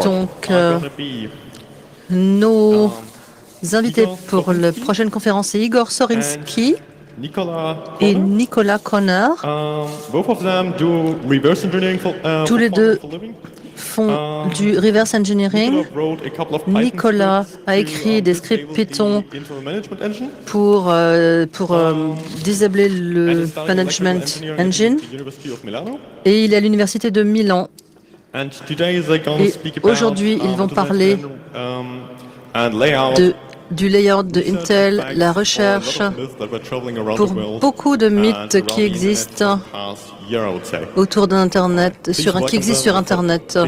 Donc, nos invités pour la prochaine conférence, c'est Igor Sorinsky et Nicolas Connor. Tous les deux font du reverse engineering. Nicolas a écrit des scripts Python pour disabler le management engine et il est à l'université de Milan. Et aujourd'hui, ils vont parler du layout de Intel, la recherche pour beaucoup de mythes qui existent autour d'Internet, qui existent sur Internet.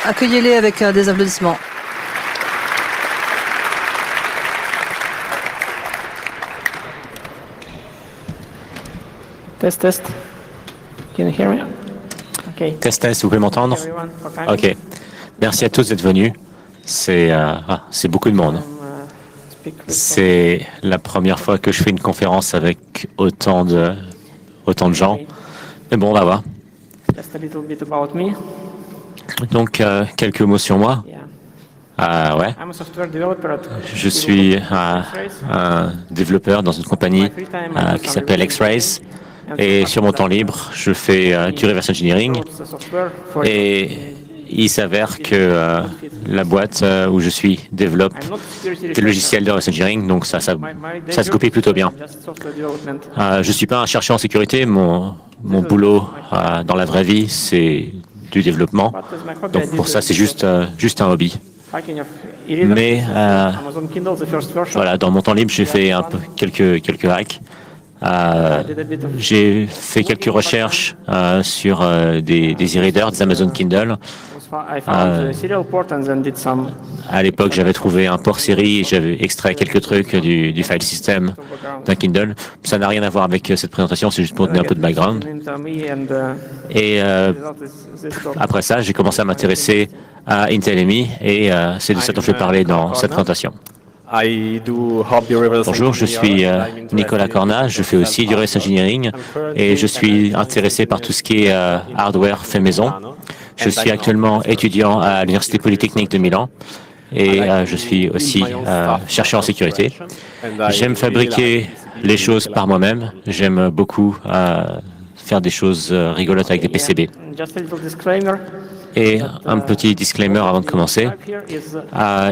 Accueillez-les avec des applaudissements. Test, test. Can you hear me? Okay. Test, test, vous pouvez m'entendre? Ok. Merci à tous d'être venus. C'est beaucoup de monde. C'est la première fois que je fais une conférence avec autant de gens. Mais bon, on va voir. Donc, quelques mots sur moi. Ouais. Je suis un développeur dans une compagnie qui s'appelle X-Rays. Et sur mon temps libre, je fais du reverse engineering. Et il s'avère que la boîte où je suis développe des logiciels de reverse engineering, donc ça se copie plutôt bien. Je ne suis pas un chercheur en sécurité. Mon boulot dans la vraie vie, c'est du développement. Donc pour ça, c'est juste un hobby. Mais voilà, dans mon temps libre, j'ai fait quelques hacks. J'ai fait quelques recherches sur des e-readers, des Amazon Kindle. À l'époque, j'avais trouvé un port série et j'avais extrait quelques trucs du file system d'un Kindle. Ça n'a rien à voir avec cette présentation, c'est juste pour donner un peu de background. Et après ça, j'ai commencé à m'intéresser à Intel ME et c'est de ça dont je vais parler dans cette présentation. Bonjour, je suis Nicolas Corna, je fais aussi du reverse engineering et je suis intéressé par tout ce qui est hardware fait maison. Je suis actuellement étudiant à l'Université Polytechnique de Milan et je suis aussi chercheur en sécurité. J'aime fabriquer les choses par moi-même, j'aime beaucoup faire des choses rigolotes avec des PCB. Et un petit disclaimer avant de commencer.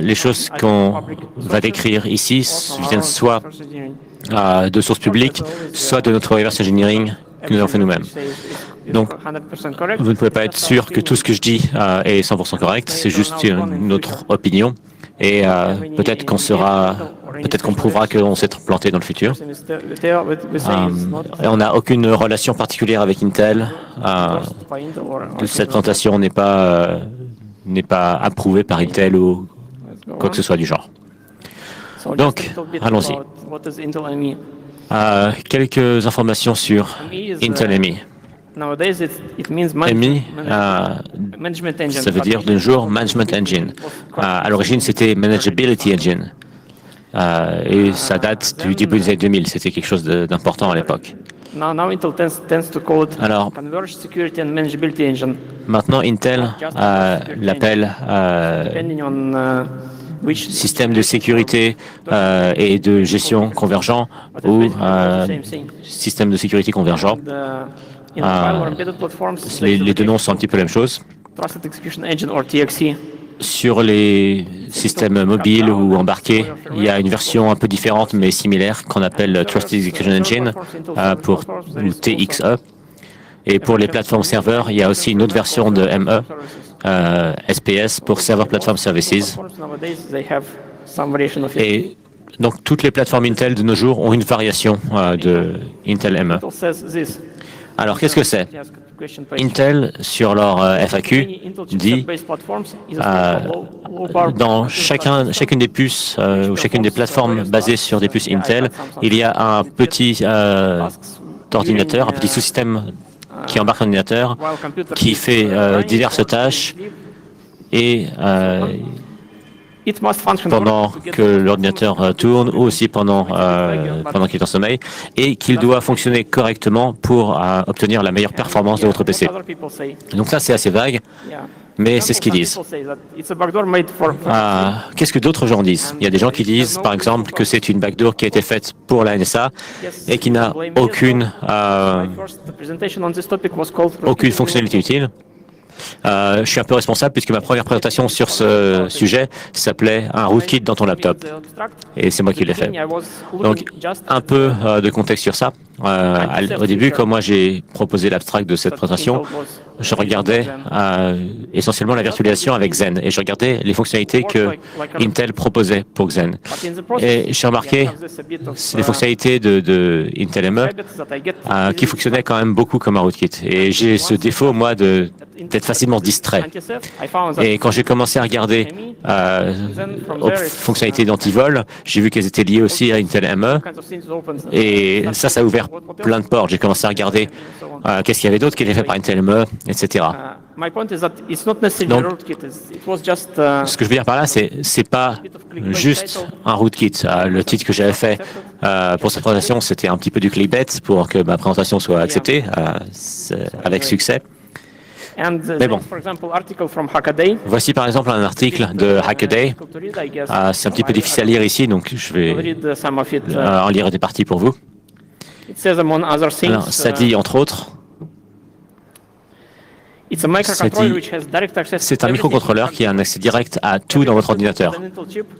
Les choses qu'on va décrire ici viennent soit de sources publiques, soit de notre reverse engineering que nous avons fait nous-mêmes. Donc, vous ne pouvez pas être sûr que tout ce que je dis est 100% correct, c'est juste notre opinion. Et peut-être qu'on prouvera qu'on s'est planté dans le futur. Et on n'a aucune relation particulière avec Intel. Cette présentation n'est pas approuvée par Intel ou quoi que ce soit du genre. Donc, allons-y. Quelques informations sur Intel ME. ME, ça veut dire de nos jours Management Engine. À l'origine, c'était Manageability Engine. Et ça date du début des années 2000. C'était quelque chose d'important à l'époque. Alors, maintenant, Intel l'appelle système de sécurité et de gestion convergent ou système de sécurité convergent. Les deux noms sont un petit peu la même chose. Sur les systèmes mobiles ou embarqués, il y a une version un peu différente mais similaire qu'on appelle Trusted Execution Engine ou TXE. Et pour les plateformes serveurs, il y a aussi une autre version de ME, SPS pour Server Platform Services. Et donc toutes les plateformes Intel de nos jours ont une variation de Intel ME. Alors, qu'est-ce que c'est? Intel, sur leur FAQ, dit dans chacune des puces ou chacune des plateformes basées sur des puces Intel, il y a un petit ordinateur, un petit sous-système qui embarque un ordinateur, qui fait diverses tâches et pendant que l'ordinateur tourne ou aussi pendant qu'il est en sommeil et qu'il doit fonctionner correctement pour obtenir la meilleure performance de votre PC. Donc ça, c'est assez vague, mais c'est ce qu'ils disent. Qu'est-ce que d'autres gens disent? Il y a des gens qui disent, par exemple, que c'est une backdoor qui a été faite pour la NSA et qui n'a aucune fonctionnalité utile. Je suis un peu responsable puisque ma première présentation sur ce sujet s'appelait « Un rootkit dans ton laptop ». Et c'est moi qui l'ai fait. Donc, un peu de contexte sur ça. Au début, quand moi j'ai proposé l'abstract de cette présentation, je regardais essentiellement la virtualisation avec Xen et je regardais les fonctionnalités que Intel proposait pour Xen. Et j'ai remarqué les fonctionnalités de Intel ME qui fonctionnaient quand même beaucoup comme un rootkit. Et j'ai ce défaut, moi, d'être facilement distrait. Et quand j'ai commencé à regarder aux fonctionnalités d'antivol, j'ai vu qu'elles étaient liées aussi à Intel ME. Et ça a ouvert plein de portes. J'ai commencé à regarder qu'est-ce qu'il y avait d'autre qui était fait par Intel ME, etc. Donc, ce que je veux dire par là, c'est pas juste un rootkit. Le titre que j'avais fait pour cette présentation, c'était un petit peu du clickbait pour que ma présentation soit acceptée avec succès. Mais bon, voici par exemple un article de Hackaday. C'est un petit peu difficile à lire ici, donc je vais en lire des parties pour vous. Alors, ça dit, entre autres, c'est un microcontrôleur qui a un accès direct à tout dans votre ordinateur.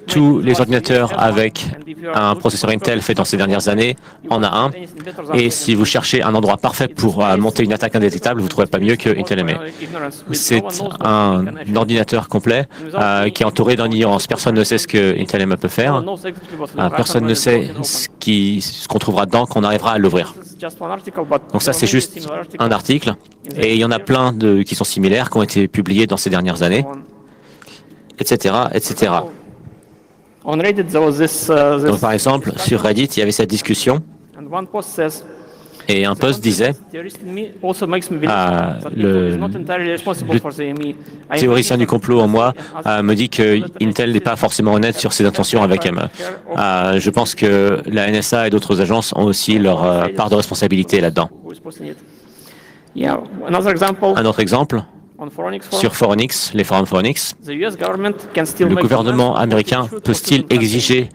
Tous les ordinateurs avec un processeur Intel fait dans ces dernières années en a un. Et si vous cherchez un endroit parfait pour monter une attaque indétectable, vous ne trouverez pas mieux que Intel ME. C'est un ordinateur complet qui est entouré d'une ignorance. Personne ne sait ce que Intel ME peut faire. Personne ne sait ce qu'on trouvera dedans quand on arrivera à l'ouvrir. Donc ça, c'est juste un article. Et il y en a plein qui sont similaires, qui ont été publiés dans ces dernières années, etc., etc. Donc, par exemple, sur Reddit, il y avait cette discussion. Et un post disait, le théoricien du complot en moi me dit que Intel n'est pas forcément honnête sur ses intentions avec ME. Je pense que la NSA et d'autres agences ont aussi leur part de responsabilité là-dedans. Un autre exemple, sur Phoronix, les forums Phoronix, le gouvernement américain peut-il exiger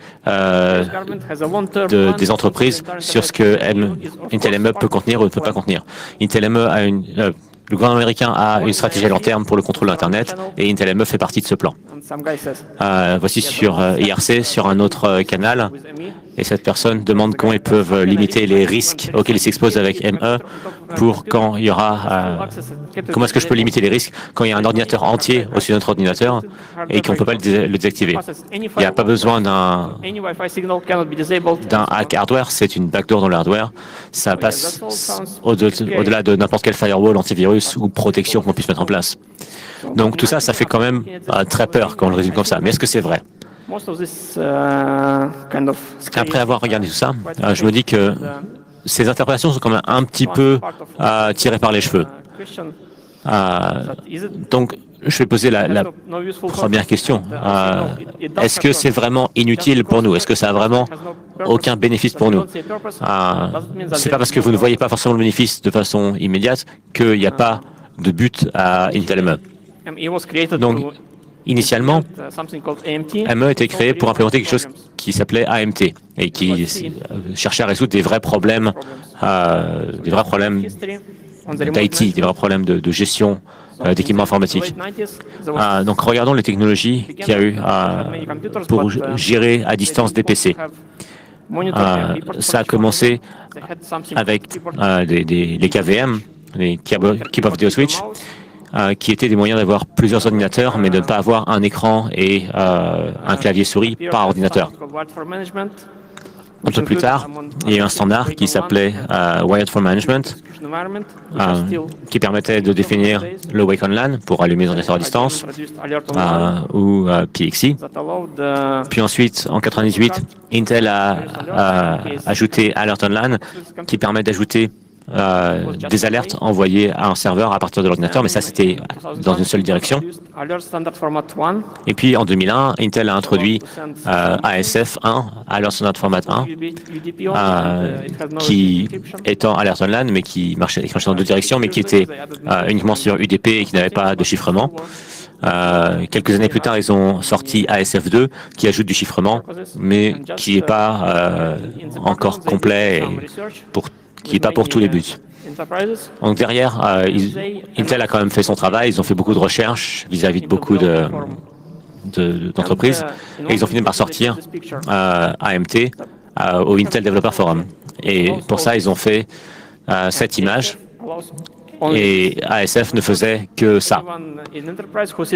des entreprises sur ce que Intel ME peut contenir ou ne peut pas contenir? Intel ME a le gouvernement américain a une stratégie à long terme pour le contrôle d'Internet et Intel ME fait partie de ce plan. Voici sur IRC, sur un autre canal, et cette personne demande comment ils peuvent limiter les risques auxquels ils s'exposent avec ME pour quand il y aura... comment est-ce que je peux limiter les risques quand il y a un ordinateur entier au-dessus de notre ordinateur et qu'on ne peut pas le désactiver? Il n'y a pas besoin d'un hack hardware, c'est une backdoor dans le hardware. Ça passe au-delà de n'importe quel firewall, antivirus ou protection qu'on puisse mettre en place. Donc tout ça, ça fait quand même très peur quand on le résume comme ça. Mais est-ce que c'est vrai? Après avoir regardé tout ça, je me dis que ces interprétations sont quand même un petit peu tirées par les cheveux. Donc, je vais poser la première question. Est-ce que c'est vraiment inutile pour nous? Est-ce que ça a vraiment aucun bénéfice pour nous? C'est pas parce que vous ne voyez pas forcément le bénéfice de façon immédiate qu'il n'y a pas de but à Intel ME. Donc, initialement, ME a été créé pour implémenter quelque chose qui s'appelait AMT et qui cherchait à résoudre des vrais problèmes d'IT, des vrais problèmes de gestion d'équipements informatiques. Donc, regardons les technologies qu'il y a eu pour gérer à distance des PC. Ça a commencé avec les KVM, les Keep of Video Switch, qui étaient des moyens d'avoir plusieurs ordinateurs, mais de ne pas avoir un écran et un clavier souris par ordinateur. Un peu plus tard, il y a eu un standard qui s'appelait Wired for Management, qui permettait de définir le Wake on LAN pour allumer les ordinateurs à distance, ou PXE. Puis ensuite, en 1998, Intel a ajouté Alert on LAN, qui permet d'ajouter des alertes envoyées à un serveur à partir de l'ordinateur, mais ça c'était dans une seule direction. Et puis en 2001, Intel a introduit ASF1, Alert Standard Format 1, qui étant Alert on LAN, mais qui marchait dans deux directions, mais qui était uniquement sur UDP et qui n'avait pas de chiffrement. Quelques années plus tard, ils ont sorti ASF2 qui ajoute du chiffrement, mais qui n'est pas encore complet, qui n'est pas pour tous les buts. Donc derrière, Intel a quand même fait son travail, ils ont fait beaucoup de recherches vis-à-vis de beaucoup d'entreprises, et ils ont fini par sortir AMT au Intel Developer Forum. Et pour ça, ils ont fait cette image. Et ASF ne faisait que ça.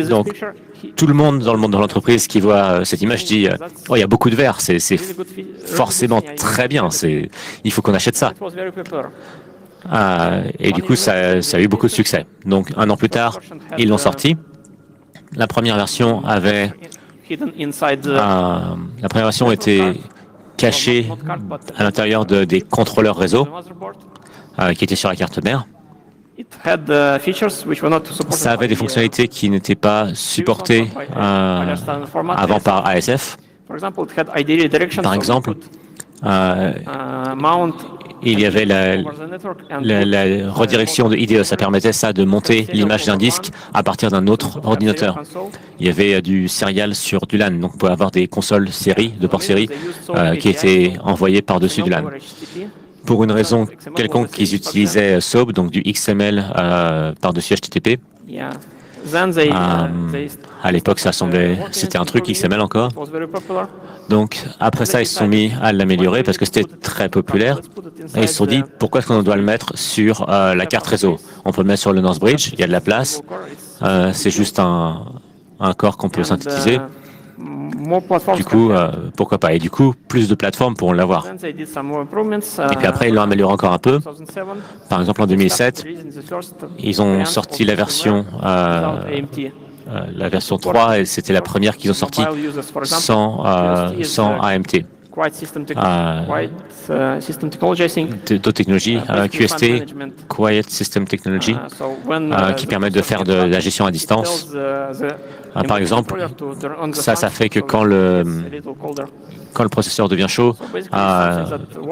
Donc, tout le monde dans l'entreprise qui voit cette image dit « Oh, il y a beaucoup de verre, c'est forcément très bien, il faut qu'on achète ça. » Et du coup, ça a eu beaucoup de succès. Donc, un an plus tard, ils l'ont sorti. La première version était cachée à l'intérieur des contrôleurs réseau qui étaient sur la carte mère. Ça avait des fonctionnalités qui n'étaient pas supportées avant par ASF. Par exemple, il y avait la redirection de IDE. Ça permettait ça de monter l'image d'un disque à partir d'un autre ordinateur. Il y avait du serial sur du LAN. Donc, on pouvait avoir des consoles série, de port série, qui étaient envoyées par-dessus du LAN. Pour une raison quelconque, ils utilisaient SOAP, donc du XML par-dessus HTTP. À l'époque, c'était un truc XML encore. Donc, après ça, ils se sont mis à l'améliorer parce que c'était très populaire. Et ils se sont dit, pourquoi est-ce qu'on doit le mettre sur la carte réseau? On peut le mettre sur le North Bridge, il y a de la place. C'est juste un corps qu'on peut synthétiser. Du coup, pourquoi pas? Et du coup, plus de plateformes pourront l'avoir. Et puis après, ils l'ont amélioré encore un peu. Par exemple, en 2007, ils ont sorti la version 3, et c'était la première qu'ils ont sortie sans AMT. D'autres technologies, QST, Quiet System Technology, qui permettent de faire de la gestion à distance. Par exemple, ça fait que quand le processeur devient chaud,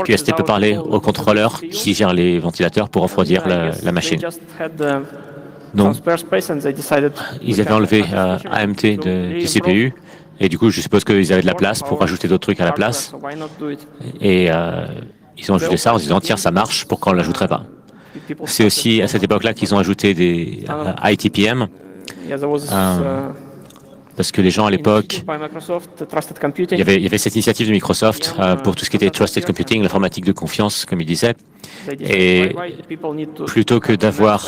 QST peut parler au contrôleur qui gère les ventilateurs pour refroidir la machine. Donc, ils avaient enlevé AMT du CPU. Et du coup, je suppose qu'ils avaient de la place pour rajouter d'autres trucs à la place. Et ils ont ajouté ça en se disant, tiens, ça marche, pourquoi on ne l'ajouterait pas? C'est aussi à cette époque-là qu'ils ont ajouté des ITPM. Parce que les gens à l'époque, il y avait cette initiative de Microsoft pour tout ce qui était Trusted Computing, l'informatique de confiance, comme il disait. Et plutôt que d'avoir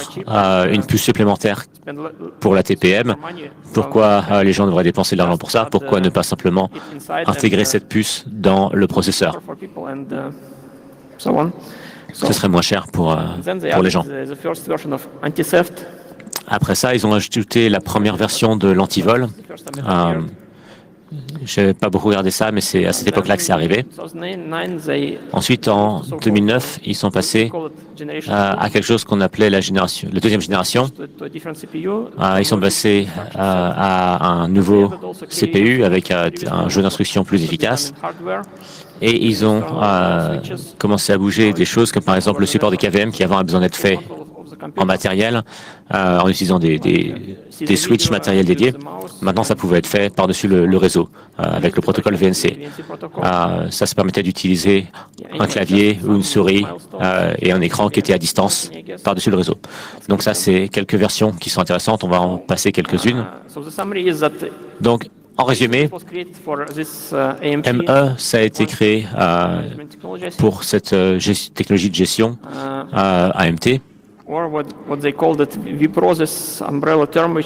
une puce supplémentaire pour la TPM, pourquoi les gens devraient dépenser de l'argent pour ça? Pourquoi ne pas simplement intégrer cette puce dans le processeur? Ce serait moins cher pour les gens. Après ça, ils ont ajouté la première version de l'antivol. Je n'avais pas beaucoup regardé ça, mais c'est à cette époque-là que c'est arrivé. Ensuite, en 2009, ils sont passés à quelque chose qu'on appelait la deuxième génération. Ils sont passés à un nouveau CPU avec un jeu d'instructions plus efficace. Et ils ont commencé à bouger des choses comme par exemple le support des KVM qui avant a besoin d'être fait en matériel, en utilisant des switches matériels dédiés. Maintenant, ça pouvait être fait par-dessus le réseau, avec le protocole VNC. Ça se permettait d'utiliser un clavier ou une souris et un écran qui était à distance par-dessus le réseau. Donc ça, c'est quelques versions qui sont intéressantes. On va en passer quelques-unes. Donc, en résumé, ME, ça a été créé pour cette technologie de gestion AMT.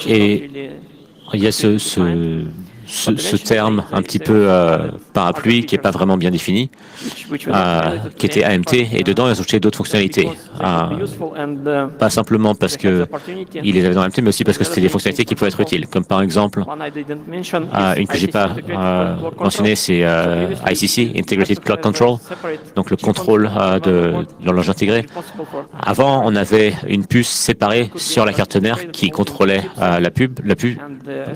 Et il y a ce terme un petit peu parapluie qui n'est pas vraiment bien défini, qui était AMT, et dedans ils ont ajouté d'autres fonctionnalités. Pas simplement parce qu'ils les avaient dans AMT, mais aussi parce que c'était des fonctionnalités qui pouvaient être utiles. Comme par exemple, une que je n'ai pas mentionnée, c'est ICC, Integrated Clock Control, donc le contrôle de l'horloge intégrée. Avant, on avait une puce séparée sur la carte mère qui contrôlait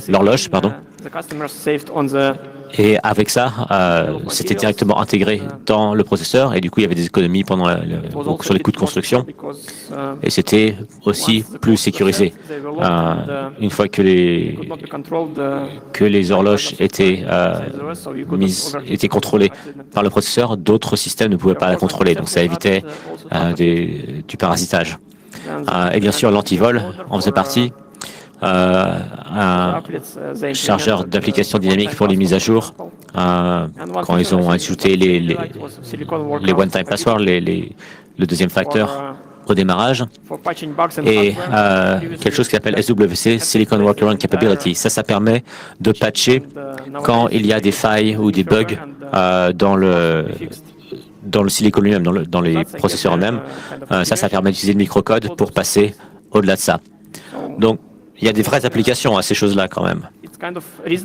l'horloge, pardon. Et avec ça, c'était directement intégré dans le processeur et du coup, il y avait des économies sur les coûts de construction et c'était aussi plus sécurisé. Une fois que les horloges étaient contrôlées par le processeur, d'autres systèmes ne pouvaient pas la contrôler, donc ça évitait du parasitage. Et bien sûr, l'antivol en faisait partie. Un chargeur d'application dynamique pour les mises à jour, quand ils ont ajouté les one-time passwords, le deuxième facteur au démarrage, et quelque chose qui s'appelle SWC, Silicon Workaround Capability. Ça permet de patcher quand il y a des failles ou des bugs dans le silicone lui-même, dans les processeurs eux-mêmes. Ça permet d'utiliser le microcode pour passer au-delà de ça. Donc, il y a des vraies applications à ces choses-là quand même.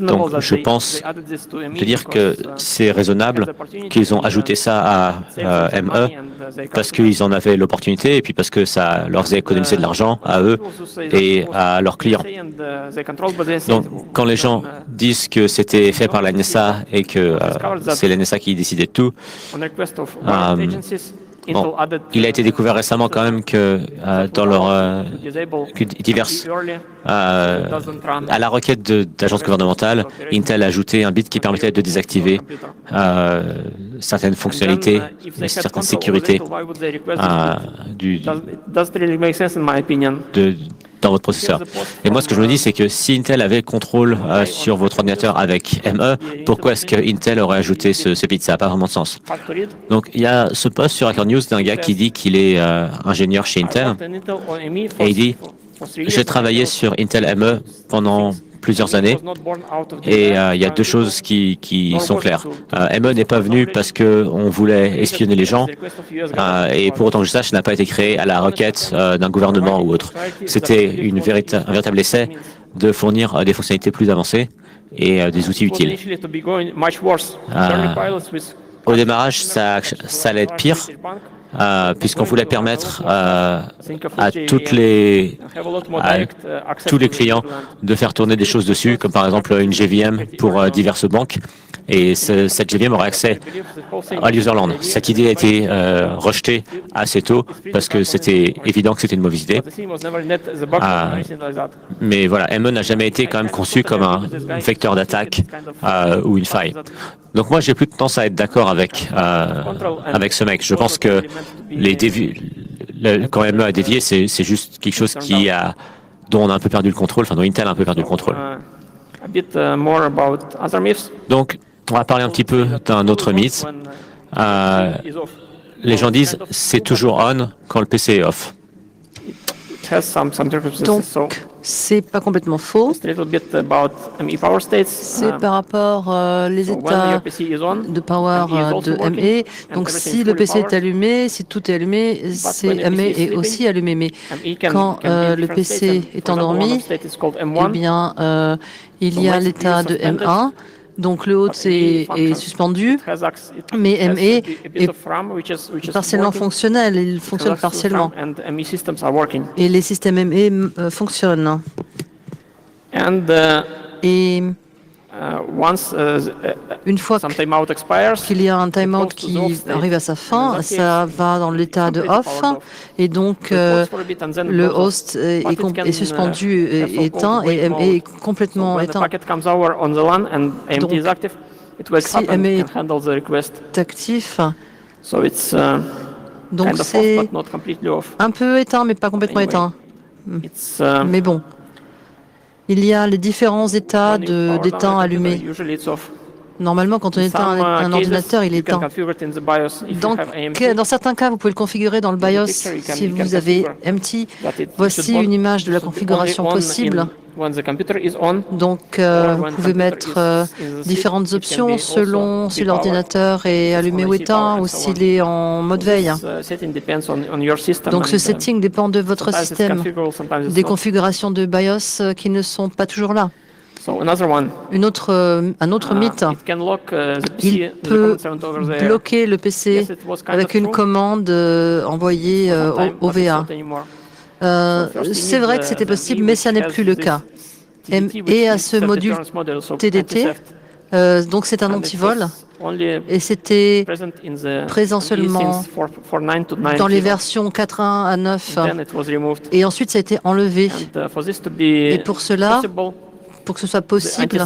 Donc, je pense de dire que c'est raisonnable qu'ils ont ajouté ça à ME parce qu'ils en avaient l'opportunité et puis parce que ça leur faisait économiser de l'argent à eux et à leurs clients. Donc, quand les gens disent que c'était fait par la NSA et que c'est la NSA qui décidait de tout, bon, il a été découvert récemment quand même que dans à la requête d'agences gouvernementales, Intel a ajouté un bit qui permettait de désactiver certaines fonctionnalités, certaines sécurités dans votre processeur. Et moi, ce que je me dis, c'est que si Intel avait contrôle sur votre ordinateur avec ME, pourquoi est-ce que Intel aurait ajouté ce bit? Ça n'a pas vraiment de sens. Donc, il y a ce post sur Hacker News d'un gars qui dit qu'il est ingénieur chez Intel, et il dit « J'ai travaillé sur Intel ME pendant plusieurs années, et il y a deux choses qui sont claires. ME n'est pas venu parce qu'on voulait espionner les gens, et pour autant que je sache, ça n'a pas été créé à la requête d'un gouvernement ou autre. C'était un véritable essai de fournir des fonctionnalités plus avancées et des outils utiles. Au démarrage, ça allait être pire, puisqu'on voulait permettre à tous les clients de faire tourner des choses dessus, comme par exemple une GVM pour diverses banques. Et cette GVM aura accès à l'userland. Cette idée a été rejetée assez tôt parce que c'était évident que c'était une mauvaise idée. Mais voilà, ME n'a jamais été quand même conçu comme un vecteur d'attaque ou une faille. Donc moi, j'ai plus de tendance à être d'accord avec ce mec. Je pense que quand ME a dévié, c'est juste quelque chose dont on a un peu perdu le contrôle, enfin dont Intel a un peu perdu le contrôle. Donc, on va parler un petit peu d'un autre mythe. Les gens disent c'est toujours on quand le PC est off. Donc, c'est pas complètement faux. C'est par rapport les états de power de ME. Donc, si le PC est allumé, si tout est allumé, ME est aussi allumé. Mais quand le PC est endormi, eh bien, il y a l'état de M1. Donc le hôte est suspendu, mais ME est partiellement fonctionnel, il fonctionne partiellement. Et les systèmes ME fonctionnent. Et une fois qu'il y a un timeout qui arrive à sa fin, ça va dans l'état de off, et donc le host est suspendu, éteint, et ME est complètement éteint. Donc, si ME est actif, donc c'est un peu éteint, mais pas complètement éteint. Mais bon. Il y a les différents états d'éteint allumé. Normalement, quand on éteint un ordinateur, il est éteint. Dans certains cas, vous pouvez le configurer dans le BIOS si vous avez empty. Voici une image de la configuration possible Donc, vous pouvez mettre différentes options selon si l'ordinateur est allumé ou éteint ou s'il est en mode veille. Donc, ce setting dépend de votre système, des configurations de BIOS qui ne sont pas toujours là. Un autre mythe, il peut bloquer le PC avec une commande envoyée au OVA. C'est vrai que c'était possible, mais ça n'est plus le cas. ME a ce module TDT, donc c'est un antivol, et c'était présent seulement dans les versions 4.1 à 9, et ensuite ça a été enlevé. Et pour cela, pour que ce soit possible,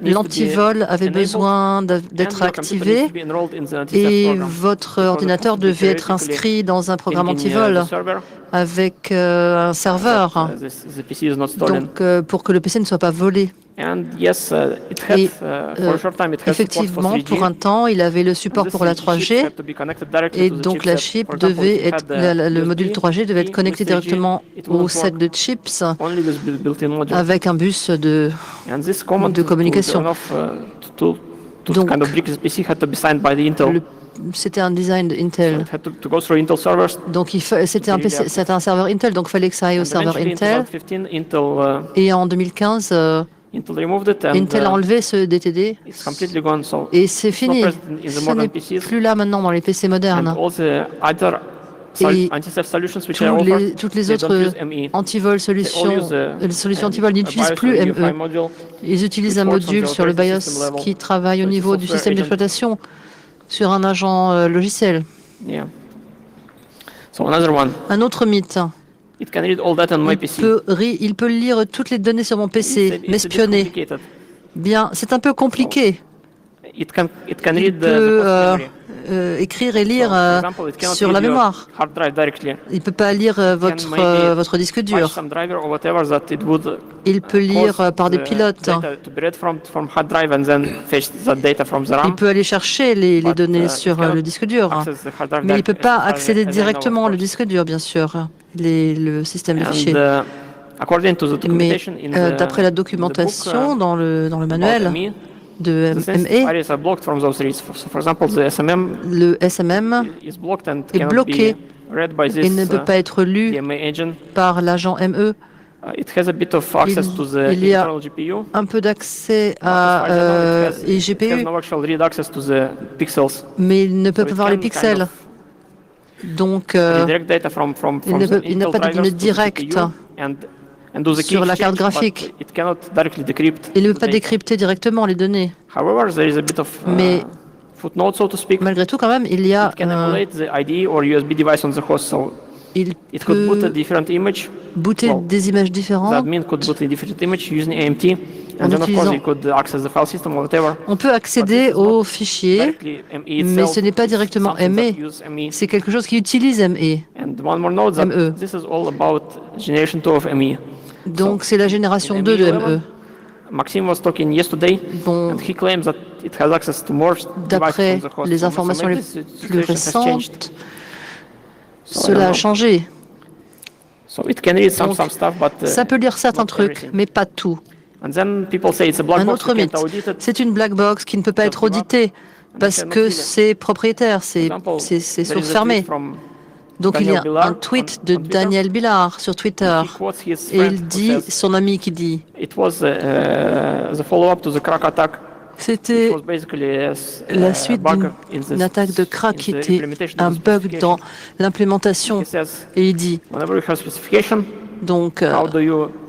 l'antivol avait besoin d'être activé et votre ordinateur devait être inscrit dans un programme antivol avec un serveur, donc pour que le PC ne soit pas volé. Et effectivement, pour un temps, il avait le support pour la 3G et donc la chip devait être, le module 3G devait être connecté directement au set de chips avec un bus de communication. Donc, c'était un design d'Intel. Donc, c'était un serveur Intel, donc il fallait que ça aille au serveur Intel. Et en 2015, Intel a enlevé ce DTD et c'est fini. Ce n'est plus là maintenant dans les PC modernes. Et toutes les autres antivol solutions antivol n'utilisent plus ME. Ils utilisent un module sur le BIOS qui travaille au niveau du système d'exploitation sur un agent logiciel. Un autre mythe. Il peut lire toutes les données sur mon PC, m'espionner. Bien, c'est un peu compliqué. Il peut écrire et lire sur la mémoire. Il ne peut pas lire votre disque dur. Il peut lire par des pilotes. Il peut aller chercher les données sur le disque dur. Mais il ne peut pas accéder directement au disque dur, bien sûr, le système de fichiers. Mais d'après la documentation dans le manuel de ME, le SMM est bloqué et ne peut pas être lu par l'agent ME. Il y a un peu d'accès à GPU, mais il ne peut pas voir les pixels. Donc, il n'a pas de données directes sur la carte graphique. Il ne peut pas décrypter directement les données. Mais malgré tout, quand même, il y a il peut booter des images différentes en utilisant. On peut accéder aux fichiers, mais ce n'est pas directement ME. C'est quelque chose qui utilise ME. Donc, c'est la génération 2 de ME. Bon, d'après les informations les plus récentes, cela a changé. Donc, ça peut lire certains trucs, mais pas tout. Un autre mythe, c'est une black box qui ne peut pas être auditée parce que c'est propriétaire, c'est source fermée. Donc il y a un tweet de Daniel Billard sur Twitter et il dit, son ami qui dit, c'était la suite d'une attaque de crack qui était un bug dans l'implémentation. Et il dit, donc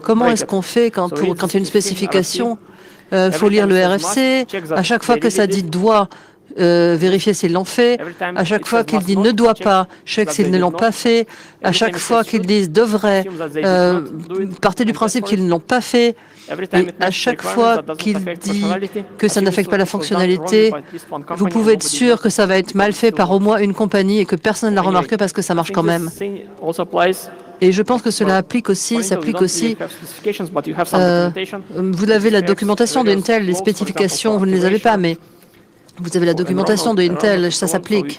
comment est-ce qu'on fait quand il y a une spécification, il faut lire le RFC, à chaque fois que ça dit doit, vérifier s'ils l'ont fait. À chaque fois qu'ils disent ne doit pas, check s'ils ne l'ont pas fait. À chaque fois qu'ils disent devrait, partez du principe qu'ils ne l'ont pas fait. Et à chaque fois qu'il dit que ça n'affecte pas la fonctionnalité, vous pouvez être sûr que ça va être mal fait par au moins une compagnie et que personne ne l'a remarqué parce que ça marche quand même. Et je pense que cela s'applique aussi. Vous avez la documentation d'Intel, les spécifications, vous ne les avez pas, mais vous avez la documentation de Intel, ça s'applique.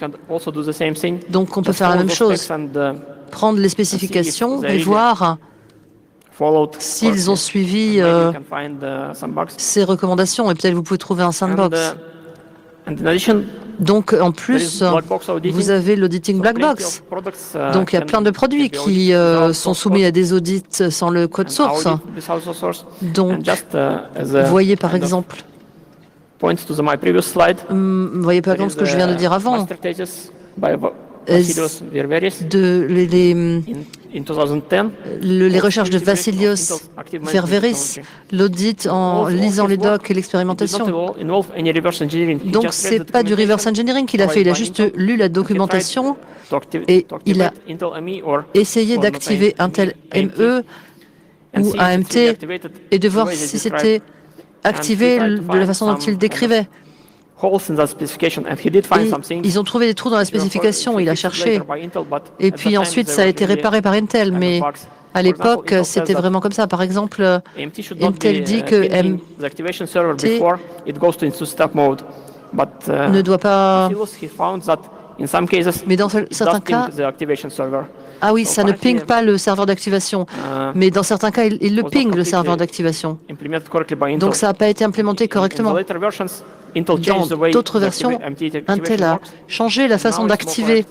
Donc on peut faire la même chose. Prendre les spécifications et voir s'ils ont suivi ces recommandations, et peut-être vous pouvez trouver un sandbox. Donc, en plus, vous avez l'auditing black box. Donc, il y a plein de produits qui sont soumis à des audits sans le code source. Donc, vous voyez par exemple, ce que je viens de dire avant. Les recherches de Vassilios Ververis, l'audit en lisant les docs et l'expérimentation. Donc, ce n'est pas du reverse engineering qu'il a fait, il a juste lu la documentation et il a essayé d'activer Intel ME ou AMT et de voir si c'était activé de la façon dont il décrivait. Et ils ont trouvé des trous dans la spécification, il a cherché. Et puis ensuite, ça a été réparé par Intel, mais à l'époque, c'était vraiment comme ça. Par exemple, Intel dit que MT ne doit pas... Mais dans certains cas... Ah oui, ça ne ping pas le serveur d'activation. Mais dans certains cas, il le ping, le serveur d'activation. Donc ça n'a pas été implémenté correctement. Dans d'autres versions, Intel a changé la façon d'activer.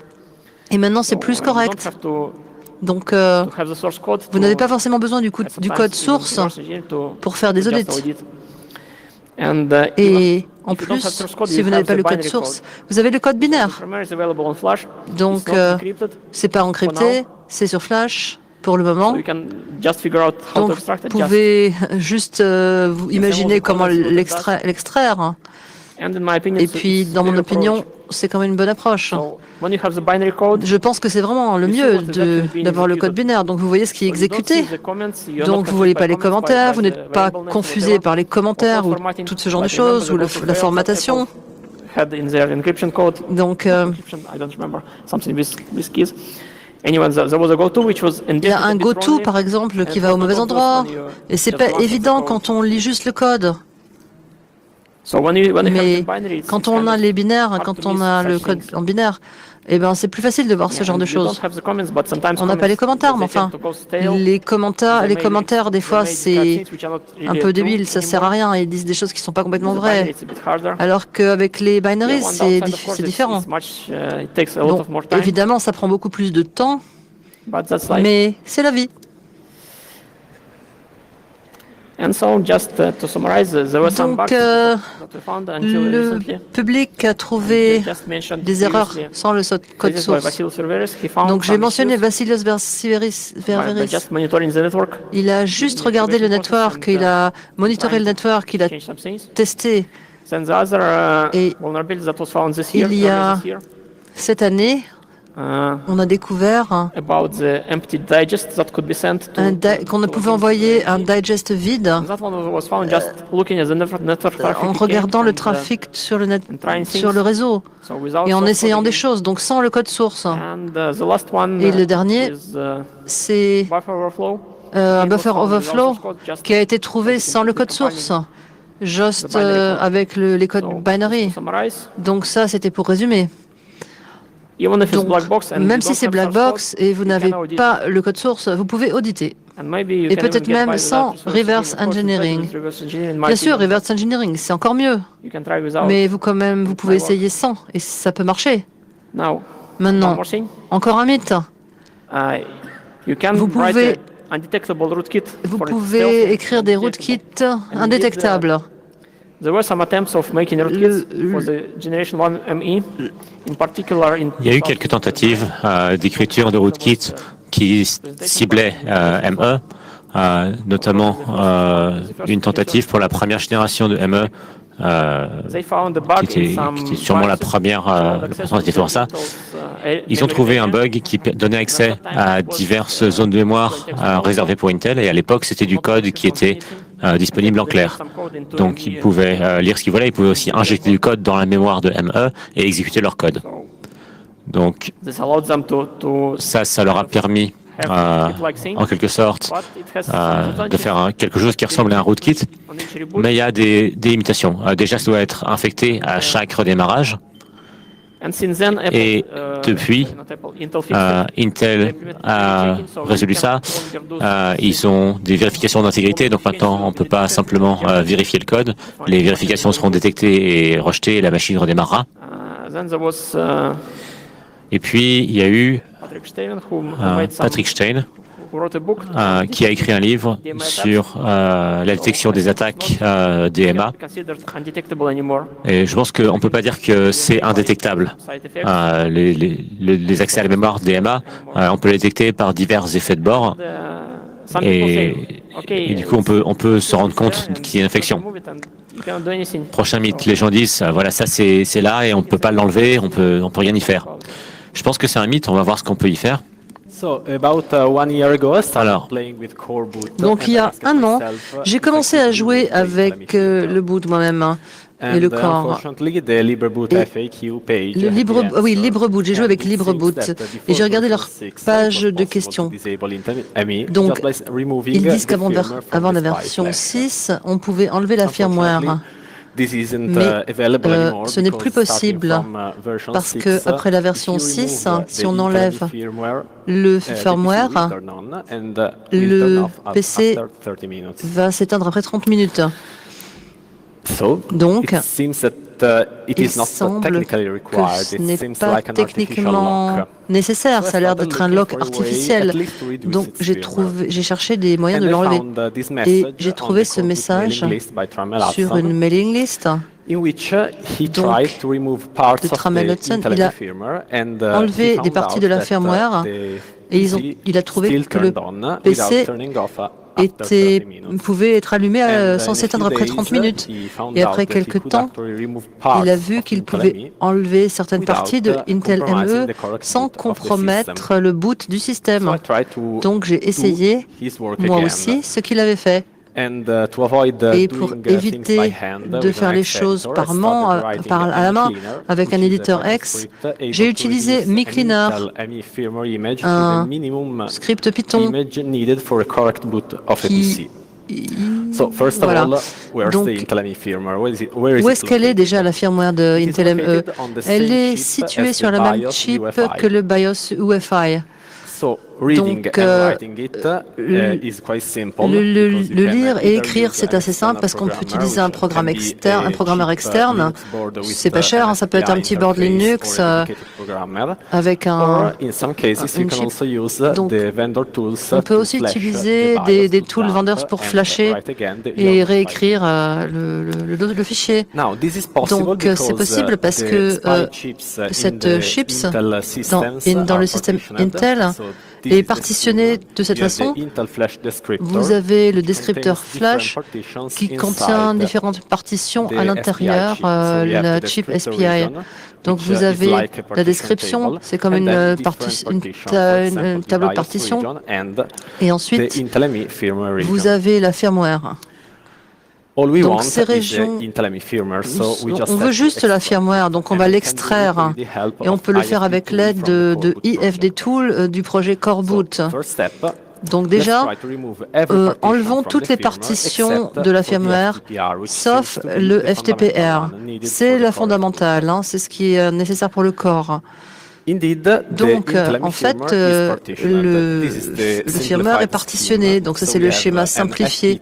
Et maintenant, c'est plus correct. Donc, vous n'avez pas forcément besoin du code source pour faire des audits. Et en plus, si vous n'avez pas le code source, vous avez le code binaire. Donc, c'est pas encrypté, c'est sur Flash pour le moment. Donc, vous pouvez juste vous imaginer comment l'extraire. Et puis, dans mon opinion, c'est quand même une bonne approche. Je pense que c'est vraiment le mieux d'avoir le code binaire. Donc, vous voyez ce qui est exécuté. Donc, vous ne voyez pas les commentaires, vous n'êtes pas confusé par les commentaires ou tout ce genre de choses, ou la formatation. Donc, il y a un goto, par exemple, qui va au mauvais endroit. Et c'est pas évident quand on lit juste le code. Mais quand on a les binaires, quand on a le code en binaire, eh ben c'est plus facile de voir ce genre de choses. On n'a pas les commentaires, mais enfin, les commentaires, des fois, c'est un peu débile, ça sert à rien, ils disent des choses qui ne sont pas complètement vraies. Alors qu'avec les binaries, c'est différent. Bon, évidemment, ça prend beaucoup plus de temps, mais c'est la vie. Donc, le public a trouvé des erreurs sans le code source. Donc, j'ai mentionné Vassilios Ververis. Il a juste regardé le network, il a monitoré le network, il a testé. Et il y a cette année, on a découvert qu'on pouvait envoyer un digest vide en regardant le trafic sur le réseau et en essayant des choses, donc sans le code source. Et le dernier, c'est un buffer overflow qui a été trouvé sans le code source, juste avec les codes binary. Donc ça, c'était pour résumer. Donc, même si c'est black box et vous n'avez pas le code source, vous pouvez auditer. Et peut-être même sans reverse engineering. Bien sûr, reverse engineering, c'est encore mieux. Mais vous pouvez essayer sans, et ça peut marcher. Maintenant, encore un mythe. Vous pouvez écrire des rootkits indétectables. Il y a eu quelques tentatives d'écriture de rootkits qui ciblaient ME, notamment une tentative pour la première génération de ME, qui était sûrement la première tentative pour ça. Ils ont trouvé un bug qui donnait accès à diverses zones de mémoire réservées pour Intel, et à l'époque, c'était du code qui était disponible en clair. Donc, ils pouvaient lire ce qu'ils voulaient, ils pouvaient aussi injecter du code dans la mémoire de ME et exécuter leur code. Donc, ça leur a permis, en quelque sorte, de faire quelque chose qui ressemble à un rootkit, mais il y a des limitations. Déjà, ça doit être infecté à chaque redémarrage. Et depuis, Intel a résolu ça. Ils ont des vérifications d'intégrité, donc maintenant on ne peut pas simplement vérifier le code. Les vérifications seront détectées et rejetées et la machine redémarrera. Et puis il y a eu Patrick Stein qui a écrit un livre sur la détection des attaques DMA. Et je pense qu'on ne peut pas dire que c'est indétectable. Les accès à la mémoire DMA, on peut les détecter par divers effets de bord. Et du coup, on peut se rendre compte qu'il y a une infection. Prochain mythe, les gens disent, voilà, ça c'est là et on ne peut pas l'enlever, on peut rien y faire. Je pense que c'est un mythe, on va voir ce qu'on peut y faire. Alors, donc il y a un an, j'ai commencé à jouer avec le boot moi-même et le core. LibreBoot, j'ai joué avec LibreBoot et j'ai regardé leur page de questions. Donc, ils disent qu'avant la version 6, on pouvait enlever la firmware. Mais ce n'est plus possible parce qu'après la version 6, si on enlève le firmware, le PC va s'éteindre après 30 minutes. Donc, il semble que ce n'est pas techniquement nécessaire. Ça a l'air d'être un lock artificiel. Donc, j'ai cherché des moyens de l'enlever. Et j'ai trouvé ce message sur une mailing list. Donc, de Trammell Hudson, il a enlevé des parties de la firmware et il a trouvé que le PC pouvait être allumé sans s'éteindre après 30 minutes. Et après quelques temps, il a vu qu'il pouvait enlever certaines parties de Intel ME sans compromettre le boot du système. Donc j'ai essayé, moi aussi, ce qu'il avait fait. Et pour éviter de faire les choses à la main avec un éditeur X, j'ai utilisé MiCleaner, un script Python qui... Voilà. Donc, où est-ce qu'elle est déjà la firmware de Intel ME? Elle est située sur la même chip que le BIOS UEFI. Donc, le lire et écrire, c'est assez simple parce qu'on peut utiliser un programmeur externe. C'est pas cher, ça peut être un petit board Linux avec une chip. Donc, on peut aussi utiliser des tools vendors pour flasher et réécrire le fichier. Donc, c'est possible parce que cette chips dans le système Intel est partitionné de cette façon. Vous avez le descripteur flash qui contient différentes partitions à l'intérieur, la chip SPI. Donc vous avez la description, c'est comme un tableau de partition. Et ensuite, vous avez la firmware. Donc ces régions, on veut juste la firmware, donc on va l'extraire et on peut le faire avec l'aide de IFD Tool du projet Core Boot. Donc déjà, enlevons toutes les partitions de la firmware, sauf le FTPR. C'est la fondamentale, c'est ce qui est nécessaire pour le corps. Donc, en fait, le firmware est partitionné. Donc, ça, c'est le schéma simplifié.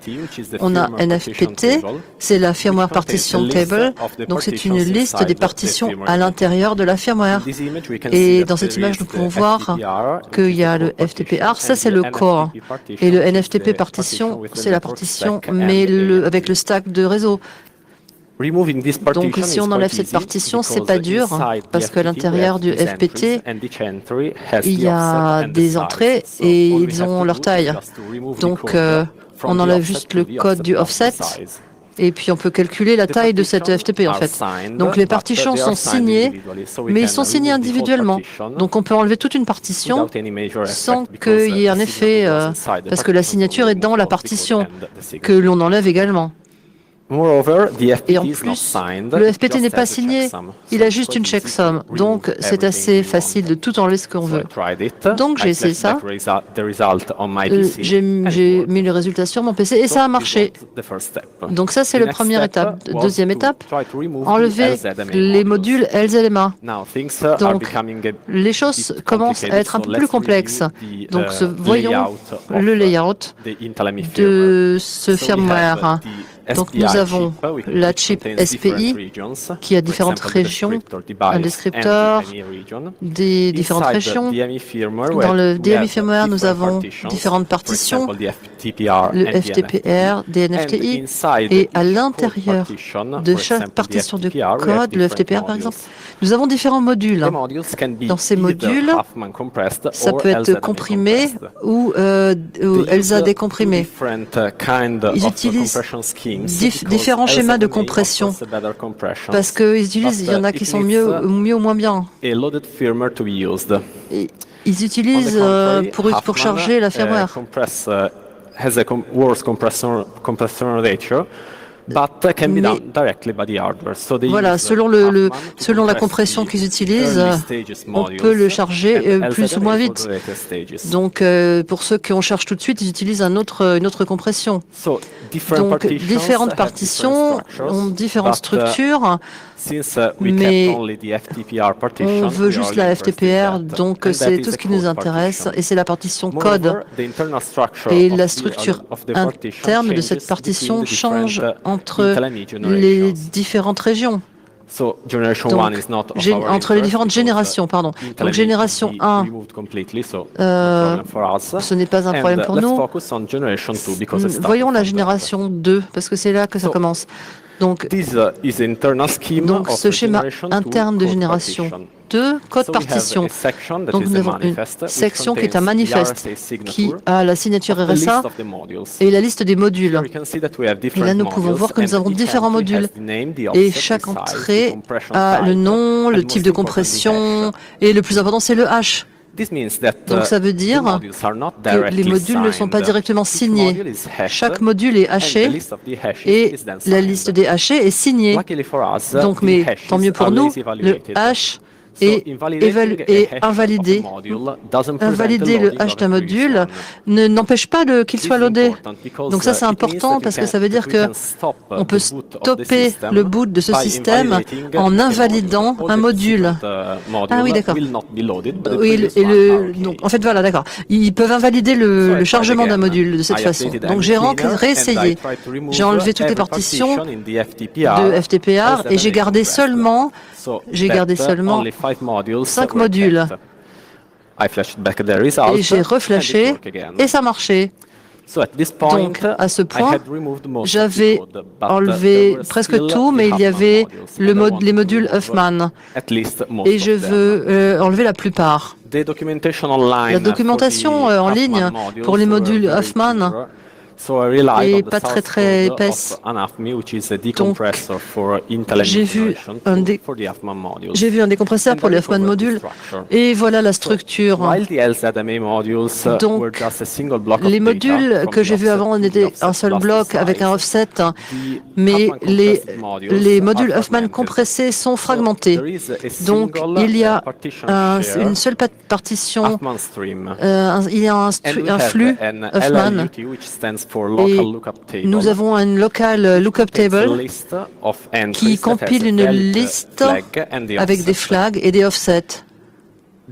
On a NFPT, c'est la Firmware Partition Table. Donc, c'est une liste des partitions à l'intérieur de la firmware. Et dans cette image, nous pouvons voir qu'il y a le FTPR, ça, c'est le core. Et le NFTP partition, c'est la partition, mais avec le stack de réseau. Donc si on enlève cette partition, c'est pas dur parce qu'à l'intérieur du FPT, il y a des entrées et ils ont leur taille. Donc on enlève juste le code du offset et puis on peut calculer la taille de cette FTP en fait. Donc les partitions sont signées, mais ils sont signés individuellement. Donc on peut enlever toute une partition sans qu'il y ait un effet parce que la signature est dans la partition que l'on enlève également. Et en plus, le FPT n'est pas signé, il a juste une checksum. Donc, c'est assez facile de tout enlever ce qu'on veut. Donc, j'ai essayé ça. J'ai mis le résultat sur mon PC et ça a marché. Donc, ça, c'est la première étape. Deuxième étape, enlever les modules LZMA. Donc, les choses commencent à être un peu plus complexes. Donc, voyons le layout de ce firmware. Donc nous avons la chip SPI qui a différentes régions, un descripteur des différentes régions. Dans le DMI firmware, nous avons différentes partitions, le FTPR, DNFTI, et à l'intérieur de chaque partition de code, le FTPR par exemple, nous avons différents modules. Dans ces modules, ça peut être comprimé ou ELSA décomprimé. Ils utilisent différents schémas de compression parce qu'il y en a qui sont mieux ou moins bien. Et ils utilisent pour charger la firmware. Voilà, selon la compression qu'ils utilisent, on peut le charger plus ou moins vite. Donc, pour ceux qui en chargent tout de suite, ils utilisent une autre compression. Donc, différentes partitions ont différentes structures, mais on veut juste la FTPR, donc c'est tout ce qui nous intéresse, et c'est la partition code. Et la structure interne de cette partition change entre les différentes régions. Donc, entre les différentes générations, pardon. Donc, génération 1, ce n'est pas un problème pour nous. Voyons la génération 2, parce que c'est là que ça commence. Donc, ce schéma interne de génération 2, code partition. Donc, nous avons une section qui est un manifeste qui a la signature RSA et la liste des modules. Et là, nous pouvons voir que nous avons différents modules. Et chaque entrée a le nom, le type de compression, et le plus important, c'est le hash. Donc ça veut dire que les modules ne sont pas directement signés. Chaque module est haché et la liste des hachés est signée. Donc, mais tant mieux pour nous, le hash est invalidé. Invalider le hash d'un module n'empêche pas qu'il soit loadé. Donc ça, c'est important parce que ça veut dire qu'on peut stopper le boot de ce système en invalidant un module. Ah oui, d'accord. Oui, donc, en fait, voilà, d'accord. Ils peuvent invalider le chargement d'un module de cette façon. Donc j'ai réessayé. J'ai enlevé toutes les partitions de FTPR et j'ai gardé seulement 5 modules. Et j'ai reflashé et ça marchait. Donc, à ce point, j'avais enlevé presque tout, mais il y avait les modules Huffman. Et je veux enlever la plupart. La documentation en ligne pour les modules Huffman et pas très épaisse. Donc, j'ai vu un décompresseur pour les Huffman modules et voilà la structure. Donc, les modules que j'ai vus avant étaient un seul bloc avec un offset, mais les modules Huffman compressés sont fragmentés. Donc, il y a une seule partition, il y a un flux Huffman. Et nous avons un local lookup table qui compile une liste avec des flags et des offsets.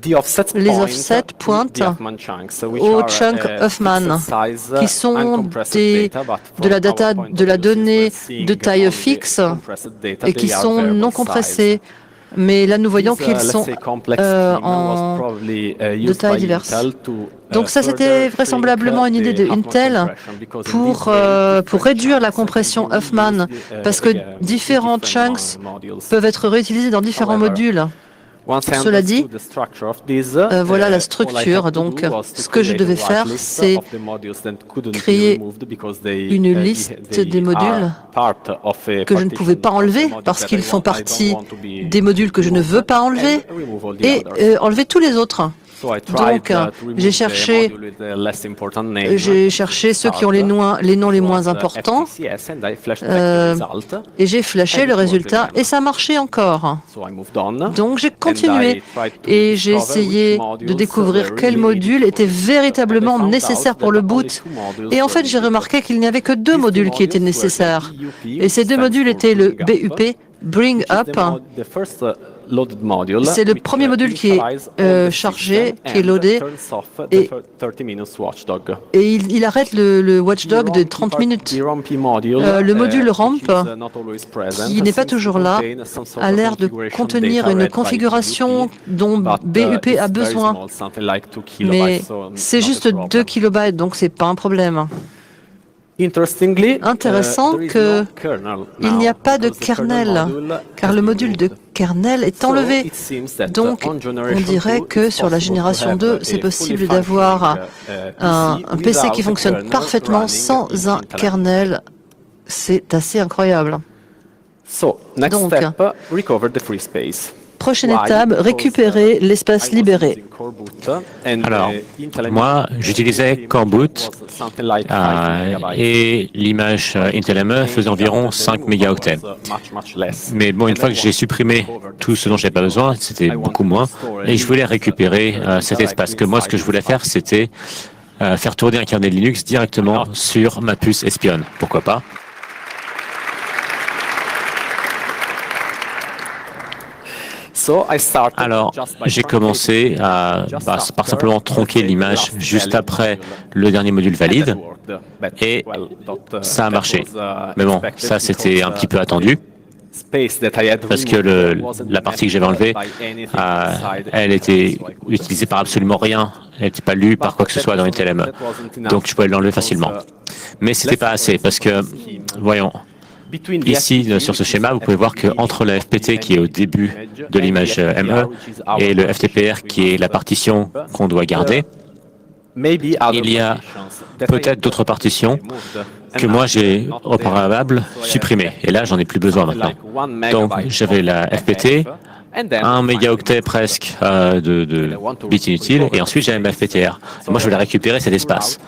Les offsets pointent aux chunks Huffman, qui sont de la donnée de taille fixe et qui sont non compressés. Mais là, nous voyons qu'ils sont de tailles diverses. Donc ça, c'était vraisemblablement une idée de Intel pour réduire la compression Huffman, parce que différents chunks peuvent être réutilisés dans différents modules. Cela dit, voilà la structure. Donc, ce que je devais faire, c'est créer une liste des modules que je ne pouvais pas enlever parce qu'ils font partie des modules que je ne veux pas enlever et enlever tous les autres. Donc, j'ai cherché ceux qui ont les noms les moins importants et j'ai flashé le résultat et ça marchait encore. Donc, j'ai continué et j'ai essayé de découvrir quel module était véritablement nécessaire pour le boot. Et en fait, j'ai remarqué qu'il n'y avait que 2 modules qui étaient nécessaires. Et ces 2 modules étaient le BUP, Bring Up. C'est le premier module qui est chargé, qui est loadé, et il arrête le watchdog de 30 minutes. Le module RAMP, qui n'est pas toujours là, a l'air de contenir une configuration dont BUP a besoin. Mais c'est juste 2 kilobytes, donc c'est pas un problème. Intéressant qu'il n'y a pas de kernel, car le module de kernel est enlevé. Donc, on dirait que sur la génération 2, c'est possible d'avoir un PC qui fonctionne parfaitement sans un kernel. C'est assez incroyable. Donc, prochaine étape, récupérer l'espace libéré. Alors, moi, j'utilisais Coreboot et l'image Intel ME faisait environ 5 mégaoctets. Mais bon, une fois que j'ai supprimé tout ce dont je n'avais pas besoin, c'était beaucoup moins, et je voulais récupérer cet espace. Que moi, ce que je voulais faire, c'était faire tourner un kernel Linux directement sur ma puce espionne. Pourquoi pas? Alors, j'ai commencé par simplement tronquer l'image juste après le dernier module valide, et ça a marché. Mais bon, ça c'était un petit peu attendu, parce que la partie que j'avais enlevée, elle était utilisée par absolument rien, elle n'était pas lue par quoi que ce soit dans Intel ME, donc je pouvais l'enlever facilement. Mais c'était pas assez, parce que, voyons, ici, sur ce schéma, vous pouvez voir qu'entre la FPT qui est au début de l'image ME et le FTPR qui est la partition qu'on doit garder, il y a peut-être d'autres partitions que moi j'ai au préalable supprimées. Et là, j'en ai plus besoin maintenant. Donc, j'avais la FPT, 1 mégaoctet presque de bits inutiles, et ensuite j'avais ma FPTR. Et moi, je voulais récupérer cet espace.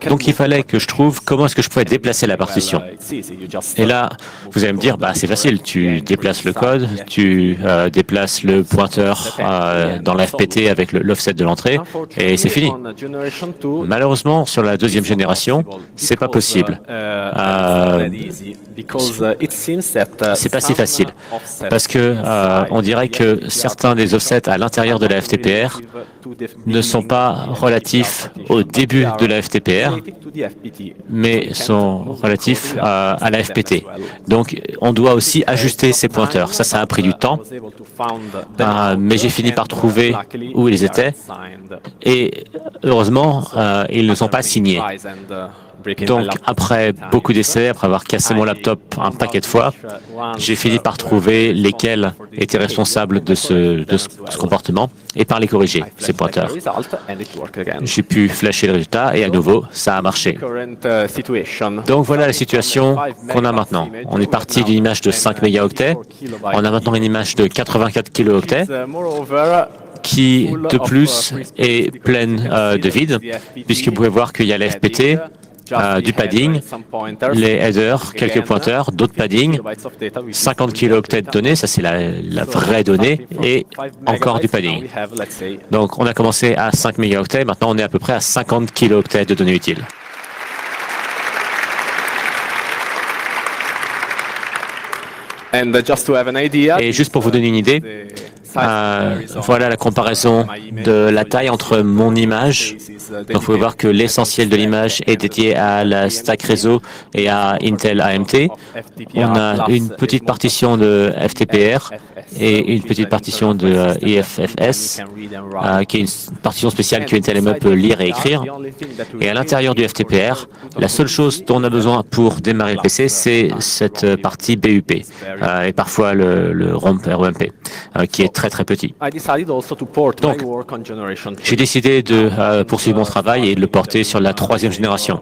Donc, il fallait que je trouve comment est-ce que je pouvais déplacer la partition. Et là, vous allez me dire, bah, c'est facile, tu déplaces le code, tu déplaces le pointeur dans la FPT avec l'offset de l'entrée, et c'est fini. Malheureusement, sur la 2e génération, c'est pas possible. C'est pas si facile, parce que on dirait que certains des offsets à l'intérieur de la FTPR ne sont pas relatifs au début de la FTPR, mais sont relatifs à la FPT. Donc, on doit aussi ajuster ces pointeurs. Ça a pris du temps, mais j'ai fini par trouver où ils étaient, et heureusement, ils ne sont pas signés. Donc, après beaucoup d'essais, après avoir cassé mon laptop un paquet de fois, j'ai fini par trouver lesquels étaient responsables de ce comportement et par les corriger, ces pointeurs. J'ai pu flasher le résultat et à nouveau, ça a marché. Donc, voilà la situation qu'on a maintenant. On est parti d'une image de 5 mégaoctets. On a maintenant une image de 84 kilooctets qui, de plus, est pleine de vide, puisque vous pouvez voir qu'il y a la FPT, du padding, les headers, quelques pointeurs, d'autres padding, 50 kilooctets de données, ça c'est la vraie donnée, et encore du padding. Donc on a commencé à 5 mégaoctets, maintenant on est à peu près à 50 kilooctets de données utiles. Et juste pour vous donner une idée, voilà la comparaison de la taille entre mon image. Donc, vous pouvez voir que l'essentiel de l'image est dédié à la stack réseau et à Intel AMT. On a une petite partition de FTPR et une petite partition de IFFS, qui est une partition spéciale que Intel ME peut lire et écrire. Et à l'intérieur du FTPR, la seule chose dont on a besoin pour démarrer le PC, c'est cette partie BUP et parfois le ROMP, qui est très très petit. Donc, j'ai décidé de poursuivre mon travail et de le porter sur la 3e génération.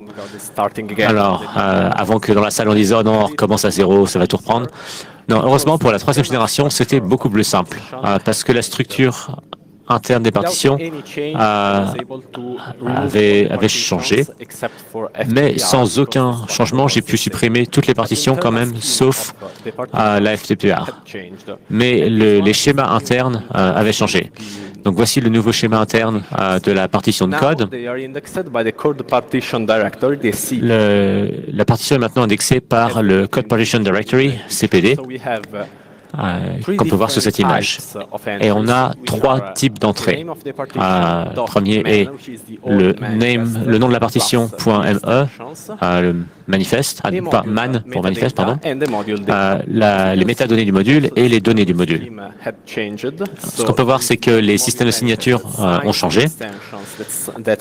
Alors, avant que dans la salle on dise « Oh non, on recommence à zéro, ça va tout reprendre », non, heureusement pour la 3e génération, c'était beaucoup plus simple, parce que la structure interne des partitions avait changé, mais sans aucun changement, j'ai pu supprimer toutes les partitions quand même, sauf la FTPR. Mais les schémas internes avaient changé. Donc voici le nouveau schéma interne de la partition de code. La partition est maintenant indexée par le Code Partition Directory, CPD, qu'on peut voir sur cette image. Et on a trois types d'entrées. Le premier est le nom de la partition .me, le manifeste, pas man pour manifeste, pardon, les métadonnées du module et les données du module. Ce qu'on peut voir, c'est que les systèmes de signature ont changé.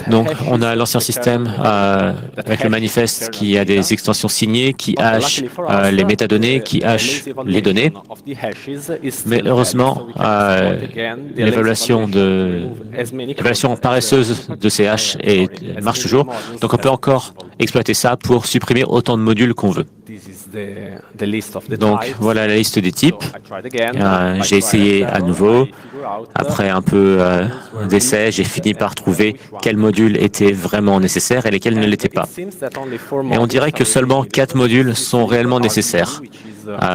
Donc, on a l'ancien système avec le manifeste qui a des extensions signées, qui hash les métadonnées, qui hash les données. Mais heureusement, l'évaluation paresseuse de ces hashes marche toujours. Donc, on peut encore exploiter ça pour supprimer autant de modules qu'on veut. Donc, voilà la liste des types. J'ai essayé à nouveau. Après un peu d'essais, j'ai fini par trouver quels modules étaient vraiment nécessaires et lesquels ne l'étaient pas. Et on dirait que seulement 4 modules sont réellement nécessaires.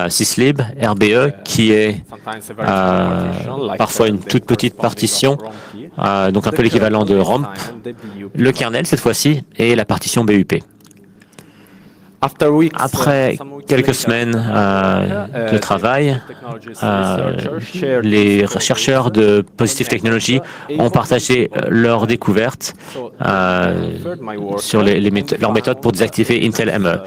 Syslib, RBE, qui est parfois une toute petite partition, donc un peu l'équivalent de ROMP, le kernel cette fois-ci, et la partition BUP. Après quelques semaines de travail, les chercheurs de Positive Technology ont partagé leurs découvertes sur leurs méthodes pour désactiver Intel ME.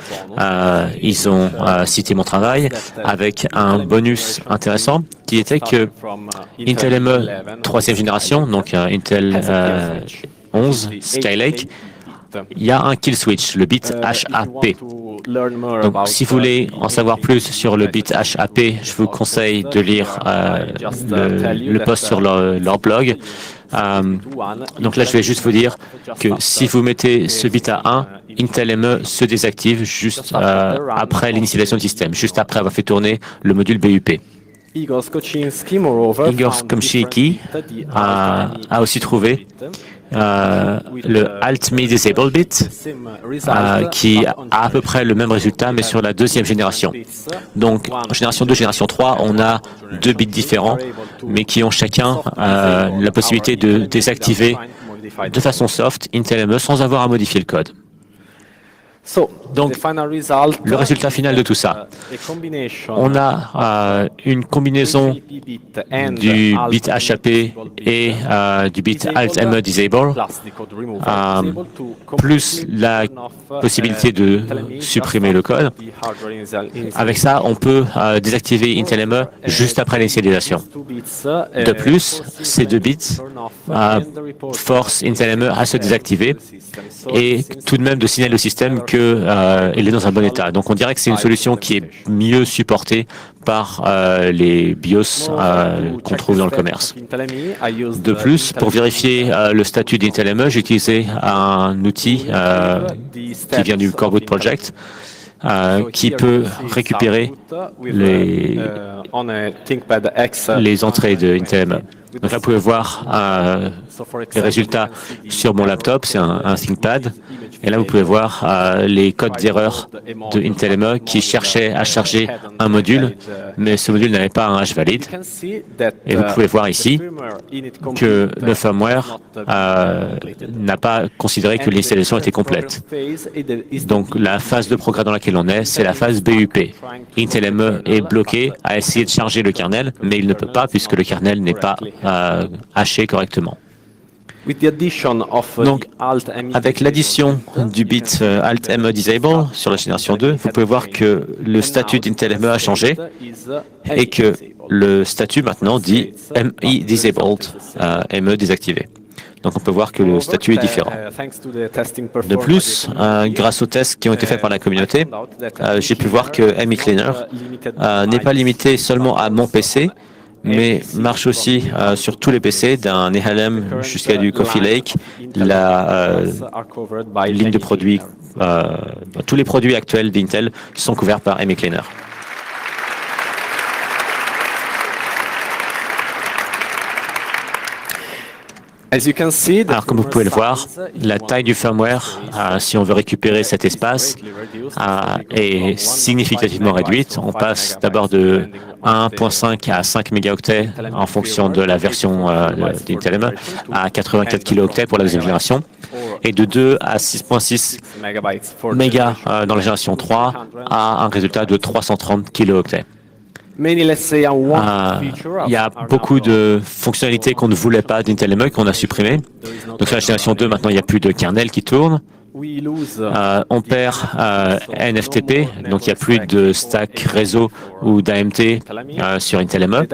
Ils ont cité mon travail avec un bonus intéressant qui était que Intel ME 3e génération, donc Intel 11 Skylake, il y a un kill switch, le bit HAP. Donc, si vous voulez en savoir plus sur le bit HAP, je vous conseille de lire le post sur leur blog. Donc là, je vais juste vous dire que si vous mettez ce bit à 1, Intel ME se désactive juste après l'initialisation du système, juste après avoir fait tourner le module BUP. Igor Skomczycki a aussi trouvé le Alt-Me Disable bit qui a à peu près le même résultat mais sur la 2e génération. Donc en génération 2, génération 3, on a 2 bits différents mais qui ont chacun la possibilité de désactiver de façon soft Intel ME sans avoir à modifier le code. Donc, le résultat final de tout ça, on a une combinaison du bit HAP et du bit Alt-ME Disable, plus la possibilité de supprimer le code. Avec ça, on peut désactiver Intel ME juste après l'initialisation. De plus, ces 2 bits forcent Intel ME à se désactiver et tout de même de signaler au système qu'il est dans un bon état. Donc on dirait que c'est une solution qui est mieux supportée par les BIOS qu'on trouve dans le commerce. De plus, pour vérifier le statut d'Intel ME, j'ai utilisé un outil qui vient du Coreboot Project qui peut récupérer les entrées de Intel ME. Donc là, vous pouvez voir les résultats sur mon laptop, c'est un ThinkPad. Et là, vous pouvez voir les codes d'erreur de Intel ME qui cherchaient à charger un module, mais ce module n'avait pas un hash valide. Et vous pouvez voir ici que le firmware n'a pas considéré que l'installation était complète. Donc la phase de progrès dans laquelle on est, c'est la phase BUP. Intel ME est bloqué à essayer de charger le kernel, mais il ne peut pas puisque le kernel n'est pas haché correctement. Donc, avec l'addition du bit Alt-ME Disable sur la génération 2, vous pouvez voir que le statut d'Intel ME a changé et que le statut maintenant dit ME Disabled, ME désactivé. Donc on peut voir que le statut est différent. De plus, grâce aux tests qui ont été faits par la communauté, j'ai pu voir que ME Cleaner n'est pas limité seulement à mon PC, mais marche aussi sur tous les PC, d'un Nehalem jusqu'à du Coffee Lake, la ligne de produits, tous les produits actuels d'Intel sont couverts par ME Cleaner. Alors, comme vous pouvez le voir, la taille du firmware, si on veut récupérer cet espace, est significativement réduite. On passe d'abord de 1.5 à 5 mégaoctets en fonction de la version d'Intel ME à 84 kilooctets pour la deuxième génération et de 2 à 6.6 mégas dans la génération 3 à un résultat de 330 kilooctets. Il y a beaucoup de fonctionnalités qu'on ne voulait pas d'Intel ME qu'on a supprimées. Donc sur la génération 2, maintenant, il n'y a plus de kernel qui tourne. On perd NFTP, donc il n'y a plus de stack réseau ou d'AMT sur Intel ME.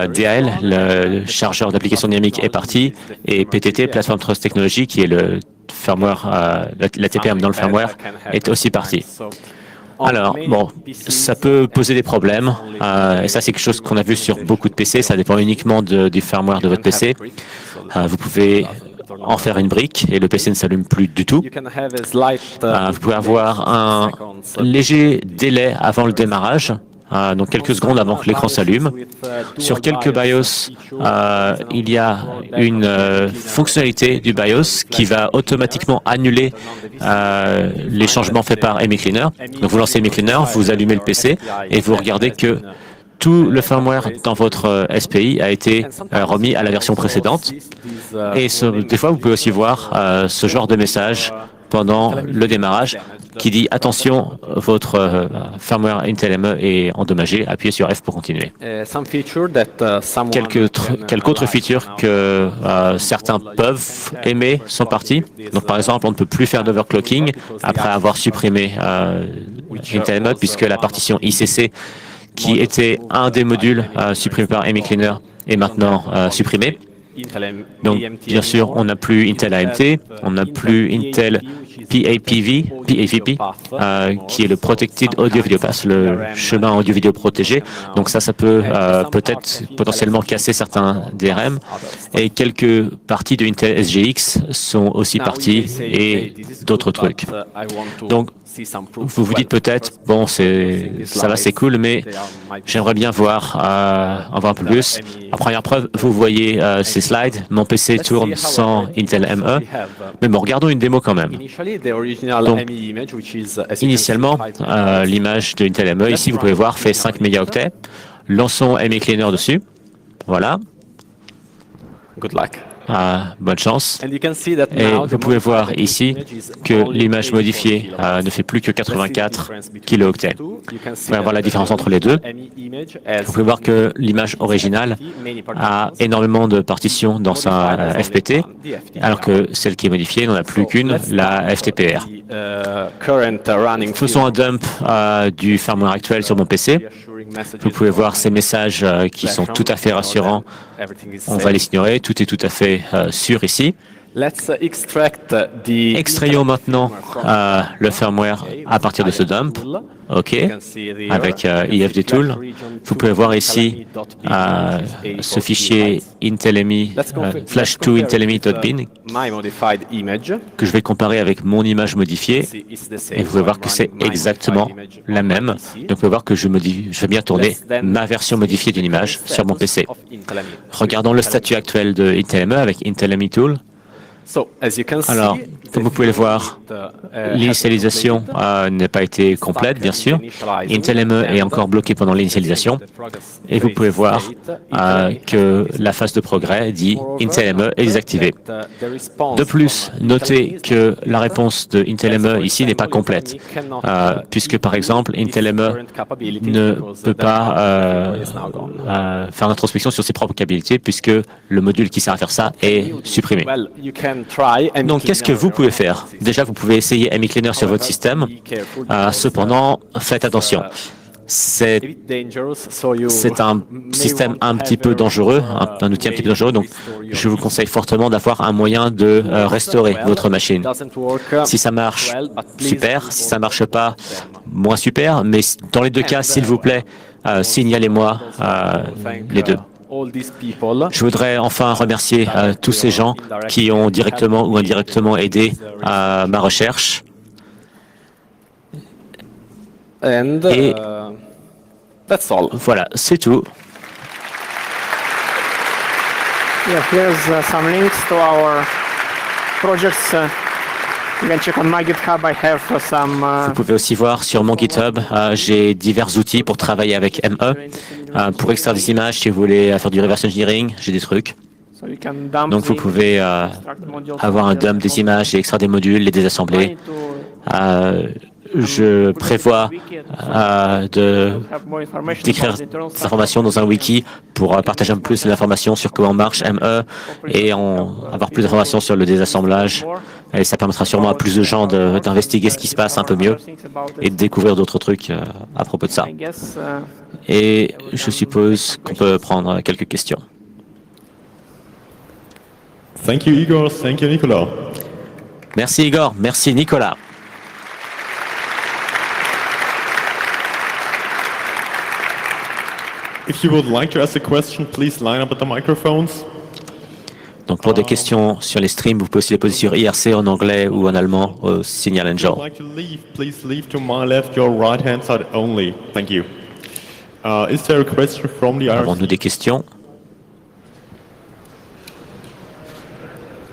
DAL, le chargeur d'application dynamique, est parti, et PTT, Platform Trust Technology, qui est le firmware, la TPM dans le firmware, est aussi parti. Alors, bon, ça peut poser des problèmes, et ça c'est quelque chose qu'on a vu sur beaucoup de PC, ça dépend uniquement du firmware de votre PC. Vous pouvez en faire une brique et le PC ne s'allume plus du tout. Vous pouvez avoir un léger délai avant le démarrage, donc quelques secondes avant que l'écran s'allume. Sur quelques BIOS, il y a une fonctionnalité du BIOS qui va automatiquement annuler les changements faits par ME Cleaner. Donc vous lancez ME Cleaner, vous allumez le PC et vous regardez que tout le firmware dans votre SPI a été remis à la version précédente. Et des fois, vous pouvez aussi voir ce genre de message pendant le démarrage qui dit « Attention, votre firmware Intel ME est endommagé, appuyez sur F pour continuer ». Quelques autres features que certains peuvent aimer sont partis. Donc par exemple, on ne peut plus faire d'overclocking après avoir supprimé Intel ME puisque la partition ICC qui était un des modules supprimés par ME Cleaner est maintenant supprimé. Donc, bien sûr, on n'a plus Intel AMT, on n'a plus Intel PAVP, qui est le Protected Audio Video Path, le chemin audio-vidéo protégé. Donc ça peut peut-être potentiellement casser certains DRM. Et quelques parties de Intel SGX sont aussi parties et d'autres trucs. Donc, vous vous dites peut-être, bon, ça va, c'est cool, mais j'aimerais bien en voir un peu plus. En première preuve, vous voyez ces slides. Mon PC tourne sans Intel ME, mais bon, regardons une démo quand même. Donc, initialement, l'image de Intel ME, ici, vous pouvez voir, fait 5 mégaoctets. Lançons ME Cleaner dessus. Voilà. Good luck. Bonne chance. Et vous pouvez voir ici que l'image modifiée ne fait plus que 84 kilooctets. Vous pouvez voir la différence entre les deux. Vous pouvez voir que l'image originale a énormément de partitions dans sa FPT, alors que celle qui est modifiée n'en a plus qu'une, la FTPR. Faisons un dump du firmware actuel sur mon PC. Vous pouvez voir ces messages qui sont tout à fait rassurants. On va les ignorer, tout est tout à fait sûr ici. Extrayons maintenant le firmware à partir de ce dump. OK, avec ifdtool. Vous pouvez voir ici ce fichier intelmi flash2 intelmi.bin que je vais comparer avec mon image modifiée. Et vous pouvez voir que c'est exactement la même. Donc vous pouvez voir que je vais bien tourner ma version modifiée d'une image sur mon PC. Regardons le statut actuel de Intel ME avec Intel Tool. Alors, comme vous pouvez le voir, l'initialisation n'a pas été complète, bien sûr. Intel ME est encore bloqué pendant l'initialisation. Et vous pouvez voir que la phase de progrès dit Intel ME est désactivé. De plus, notez que la réponse de Intel ME ici n'est pas complète, puisque par exemple, Intel ME ne peut pas faire l'introspection sur ses propres capacités, puisque le module qui sert à faire ça est supprimé. Donc, qu'est-ce que vous pouvez faire? Déjà, vous pouvez essayer ME Cleaner sur votre système. Cependant, faites attention. C'est un système un petit peu dangereux, un outil un petit peu dangereux. Donc, je vous conseille fortement d'avoir un moyen de restaurer votre machine. Si ça marche, super. Si ça ne marche pas, moins super. Mais dans les deux cas, s'il vous plaît, signalez-moi les deux. Je voudrais enfin remercier tous ces gens qui ont directement ou indirectement aidé à ma recherche. Et voilà, c'est tout. Yeah, here's some links to our projects. You can check on my GitHub. I have some. Vous pouvez aussi voir sur mon GitHub, j'ai divers outils pour travailler avec ME. Pour extraire des images, si vous voulez faire du reverse engineering, j'ai des trucs. Donc vous pouvez avoir un dump des images et extraire des modules, les désassembler. Je prévois d'écrire des informations dans un wiki pour partager un peu plus d'informations sur comment marche ME et avoir plus d'informations sur le désassemblage. Et ça permettra sûrement à plus de gens d'investiguer ce qui se passe un peu mieux et de découvrir d'autres trucs à propos de ça. Et je suppose qu'on peut prendre quelques questions. Thank you, Igor. Thank you, Nicolas. Merci, Igor. Merci, Nicolas. If you would like to ask a question, please line up at the microphones. Donc pour des questions sur les streams, vous pouvez aussi les poser sur IRC en anglais ou en allemand au Signal Angel. If you would like to leave, please leave to my left, your right-hand side only. Thank you. Is there a question from the IRC? Avons-nous des questions?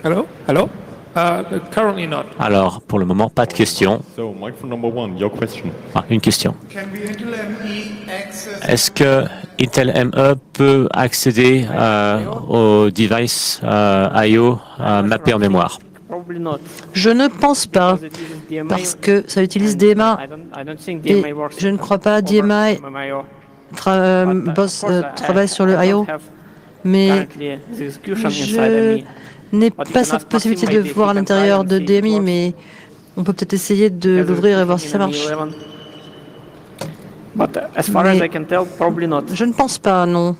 Hello? Hello? Currently not. Alors, pour le moment, pas de questions. So, microphone number one, your question. Une question. Est-ce que Intel ME peut accéder aux devices I/O mappés en mémoire? Je ne pense pas, parce que ça utilise DMA et je ne crois pas DMI travaille sur le I/O, mais je n'ai pas cette possibilité de voir à l'intérieur de DMI, mais on peut peut-être essayer de l'ouvrir et voir si ça marche. Mais je ne pense pas, non.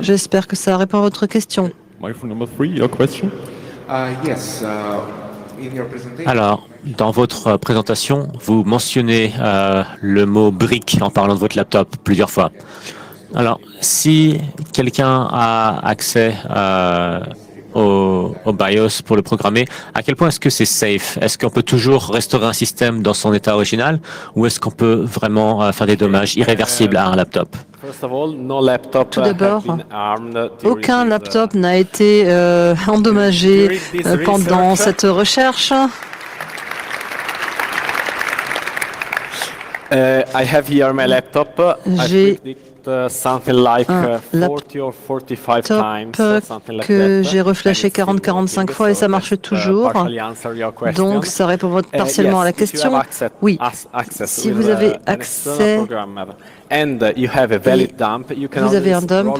J'espère que ça répond à votre question. Microphone number three, your question. Alors, dans votre présentation, vous mentionnez le mot brique en parlant de votre laptop plusieurs fois. Alors, si quelqu'un a accès au BIOS pour le programmer, à quel point est-ce que c'est safe? Est-ce qu'on peut toujours restaurer un système dans son état original ou est-ce qu'on peut vraiment faire des dommages irréversibles à un laptop? Tout d'abord, aucun laptop n'a été endommagé pendant cette recherche. I have here my laptop. J'ai un laptop que j'ai reflashé 40-45 fois et ça marche toujours. Donc, ça répond partiellement à la question. Oui, si vous avez accès et vous avez un dump,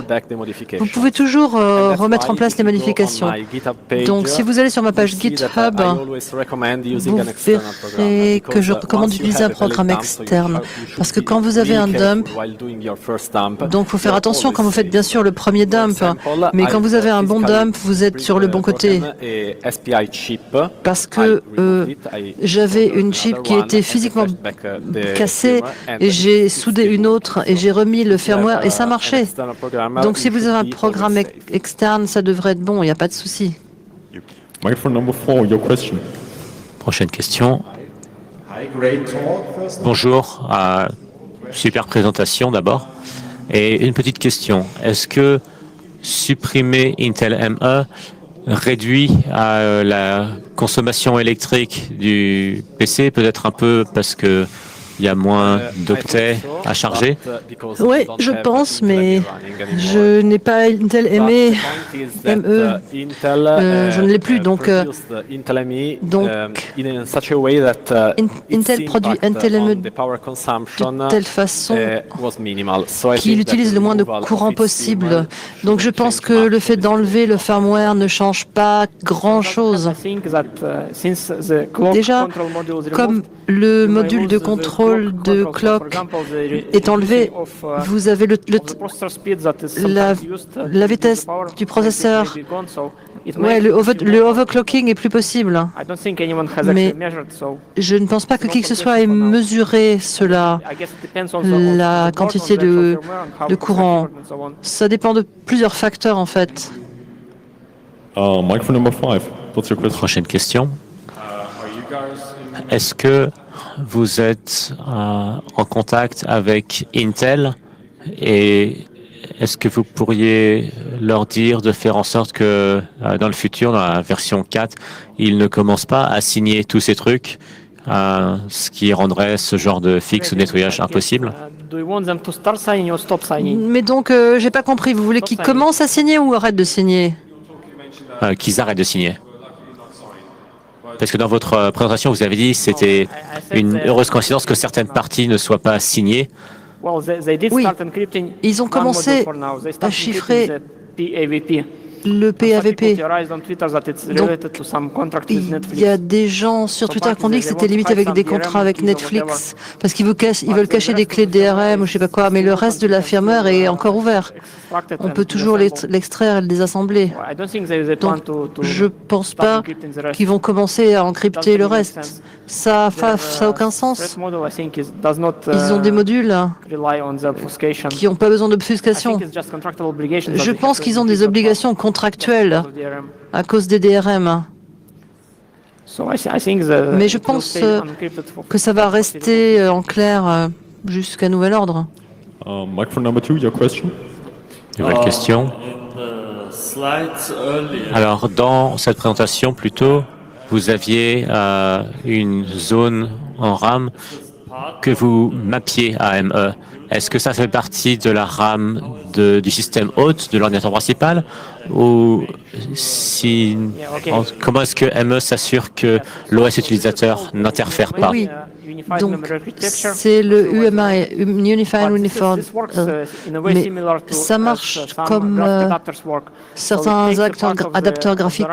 vous pouvie toujours remettre en place les modifications. Donc, si vous allez sur ma page GitHub, vous verrez que je recommande d'utiliser un programme externe. Parce que quand vous avez un dump, donc il faut faire attention quand vous faites bien sûr le premier dump, mais quand vous avez un bon dump, vous êtes sur le bon côté. Parce que j'avais une chip qui était physiquement cassée et j'ai soudé une autre et j'ai remis le firmware et ça marchait. Donc si vous avez un programme externe, ça devrait être bon, il n'y a pas de souci. Prochaine question. Bonjour, super présentation d'abord. Et une petite question, est-ce que supprimer Intel ME réduit la consommation électrique du PC, peut-être un peu parce que il y a moins d'octets à charger? Oui, je pense, mais je n'ai pas Intel ME. Je ne l'ai plus, donc Intel produit Intel ME de telle façon qu'il utilise le moins de courant possible. Donc je pense que le fait d'enlever le firmware ne change pas grand-chose. Déjà, comme le module de contrôle de clock est enlevé, vous avez la vitesse du processeur. Ouais, le overclocking est plus possible. Mais je ne pense pas que qui que ce soit ait mesuré cela, la quantité de courant. Ça dépend de plusieurs facteurs en fait. Prochaine question. Est-ce que vous êtes en contact avec Intel et est-ce que vous pourriez leur dire de faire en sorte que dans le futur, dans la version 4, ils ne commencent pas à signer tous ces trucs, ce qui rendrait ce genre de fixe ou nettoyage impossible? Mais donc, j'ai pas compris. Vous voulez qu'ils commencent à signer ou arrêtent de signer? Qu'ils arrêtent de signer. Parce que dans votre présentation, vous avez dit que c'était une heureuse coïncidence que certaines parties ne soient pas signées. Oui, ils ont commencé à chiffrer le PAVP. Donc, il y a des gens sur Twitter qui ont dit que c'était limité avec des contrats avec Netflix parce qu'ils veulent cacher des clés DRM ou je sais pas quoi, mais le reste de la firmware est encore ouvert. On peut toujours l'extraire et le désassembler. Donc, je pense pas qu'ils vont commencer à encrypter le reste. Ça n'a aucun sens. Ils ont des modules qui n'ont pas besoin d'obfuscation. Je pense qu'ils ont des obligations contractuelles à cause des DRM. Mais je pense que ça va rester en clair jusqu'à nouvel ordre. Microphone number 2, your question. Nouvelle question. Alors, dans cette présentation, plutôt, vous aviez une zone en RAM que vous mappiez à ME. Est-ce que ça fait partie de la RAM du système hôte de l'ordinateur principal ou comment est-ce que ME s'assure que l'OS utilisateur n'interfère pas? Oui, donc c'est le UMI, Unified Uniform, mais ça marche comme certains adapteurs graphiques.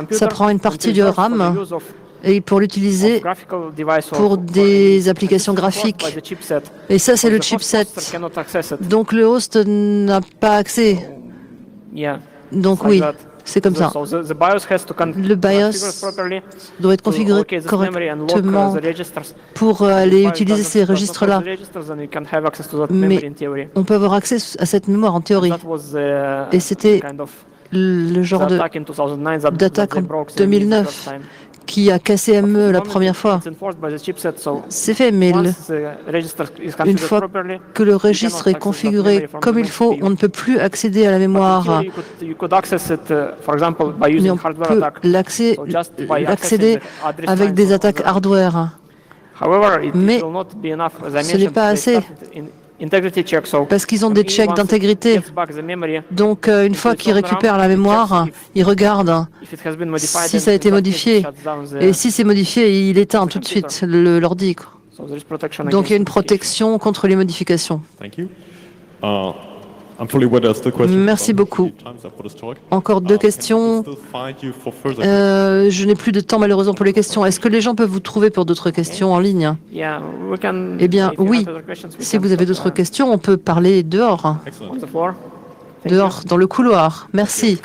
Ça prend une partie du RAM et pour l'utiliser pour des applications graphiques. Et ça, c'est le chipset. Donc le host n'a pas accès. Donc oui, c'est comme ça. Le BIOS doit être configuré correctement pour aller utiliser ces registres-là. Mais on peut avoir accès à cette mémoire en théorie. Et c'était le genre d'attaque en 2009 qui a cassé ME la première fois. C'est fait, mais une fois que le registre est configuré comme il faut, on ne peut plus accéder à la mémoire. Mais on peut l'accéder avec des attaques hardware. Mais ce n'est pas assez. Parce qu'ils ont des checks d'intégrité. Donc, une fois qu'ils récupèrent la mémoire, ils regardent si ça a été modifié. Et si c'est modifié, il éteint tout de suite l'ordi. Donc, il y a une protection contre les modifications. Merci beaucoup. Encore 2 questions. Je n'ai plus de temps malheureusement pour les questions. Est-ce que les gens peuvent vous trouver pour d'autres questions en ligne? Eh bien, oui. Si vous avez d'autres questions, on peut parler dehors. Dehors, dans le couloir. Merci.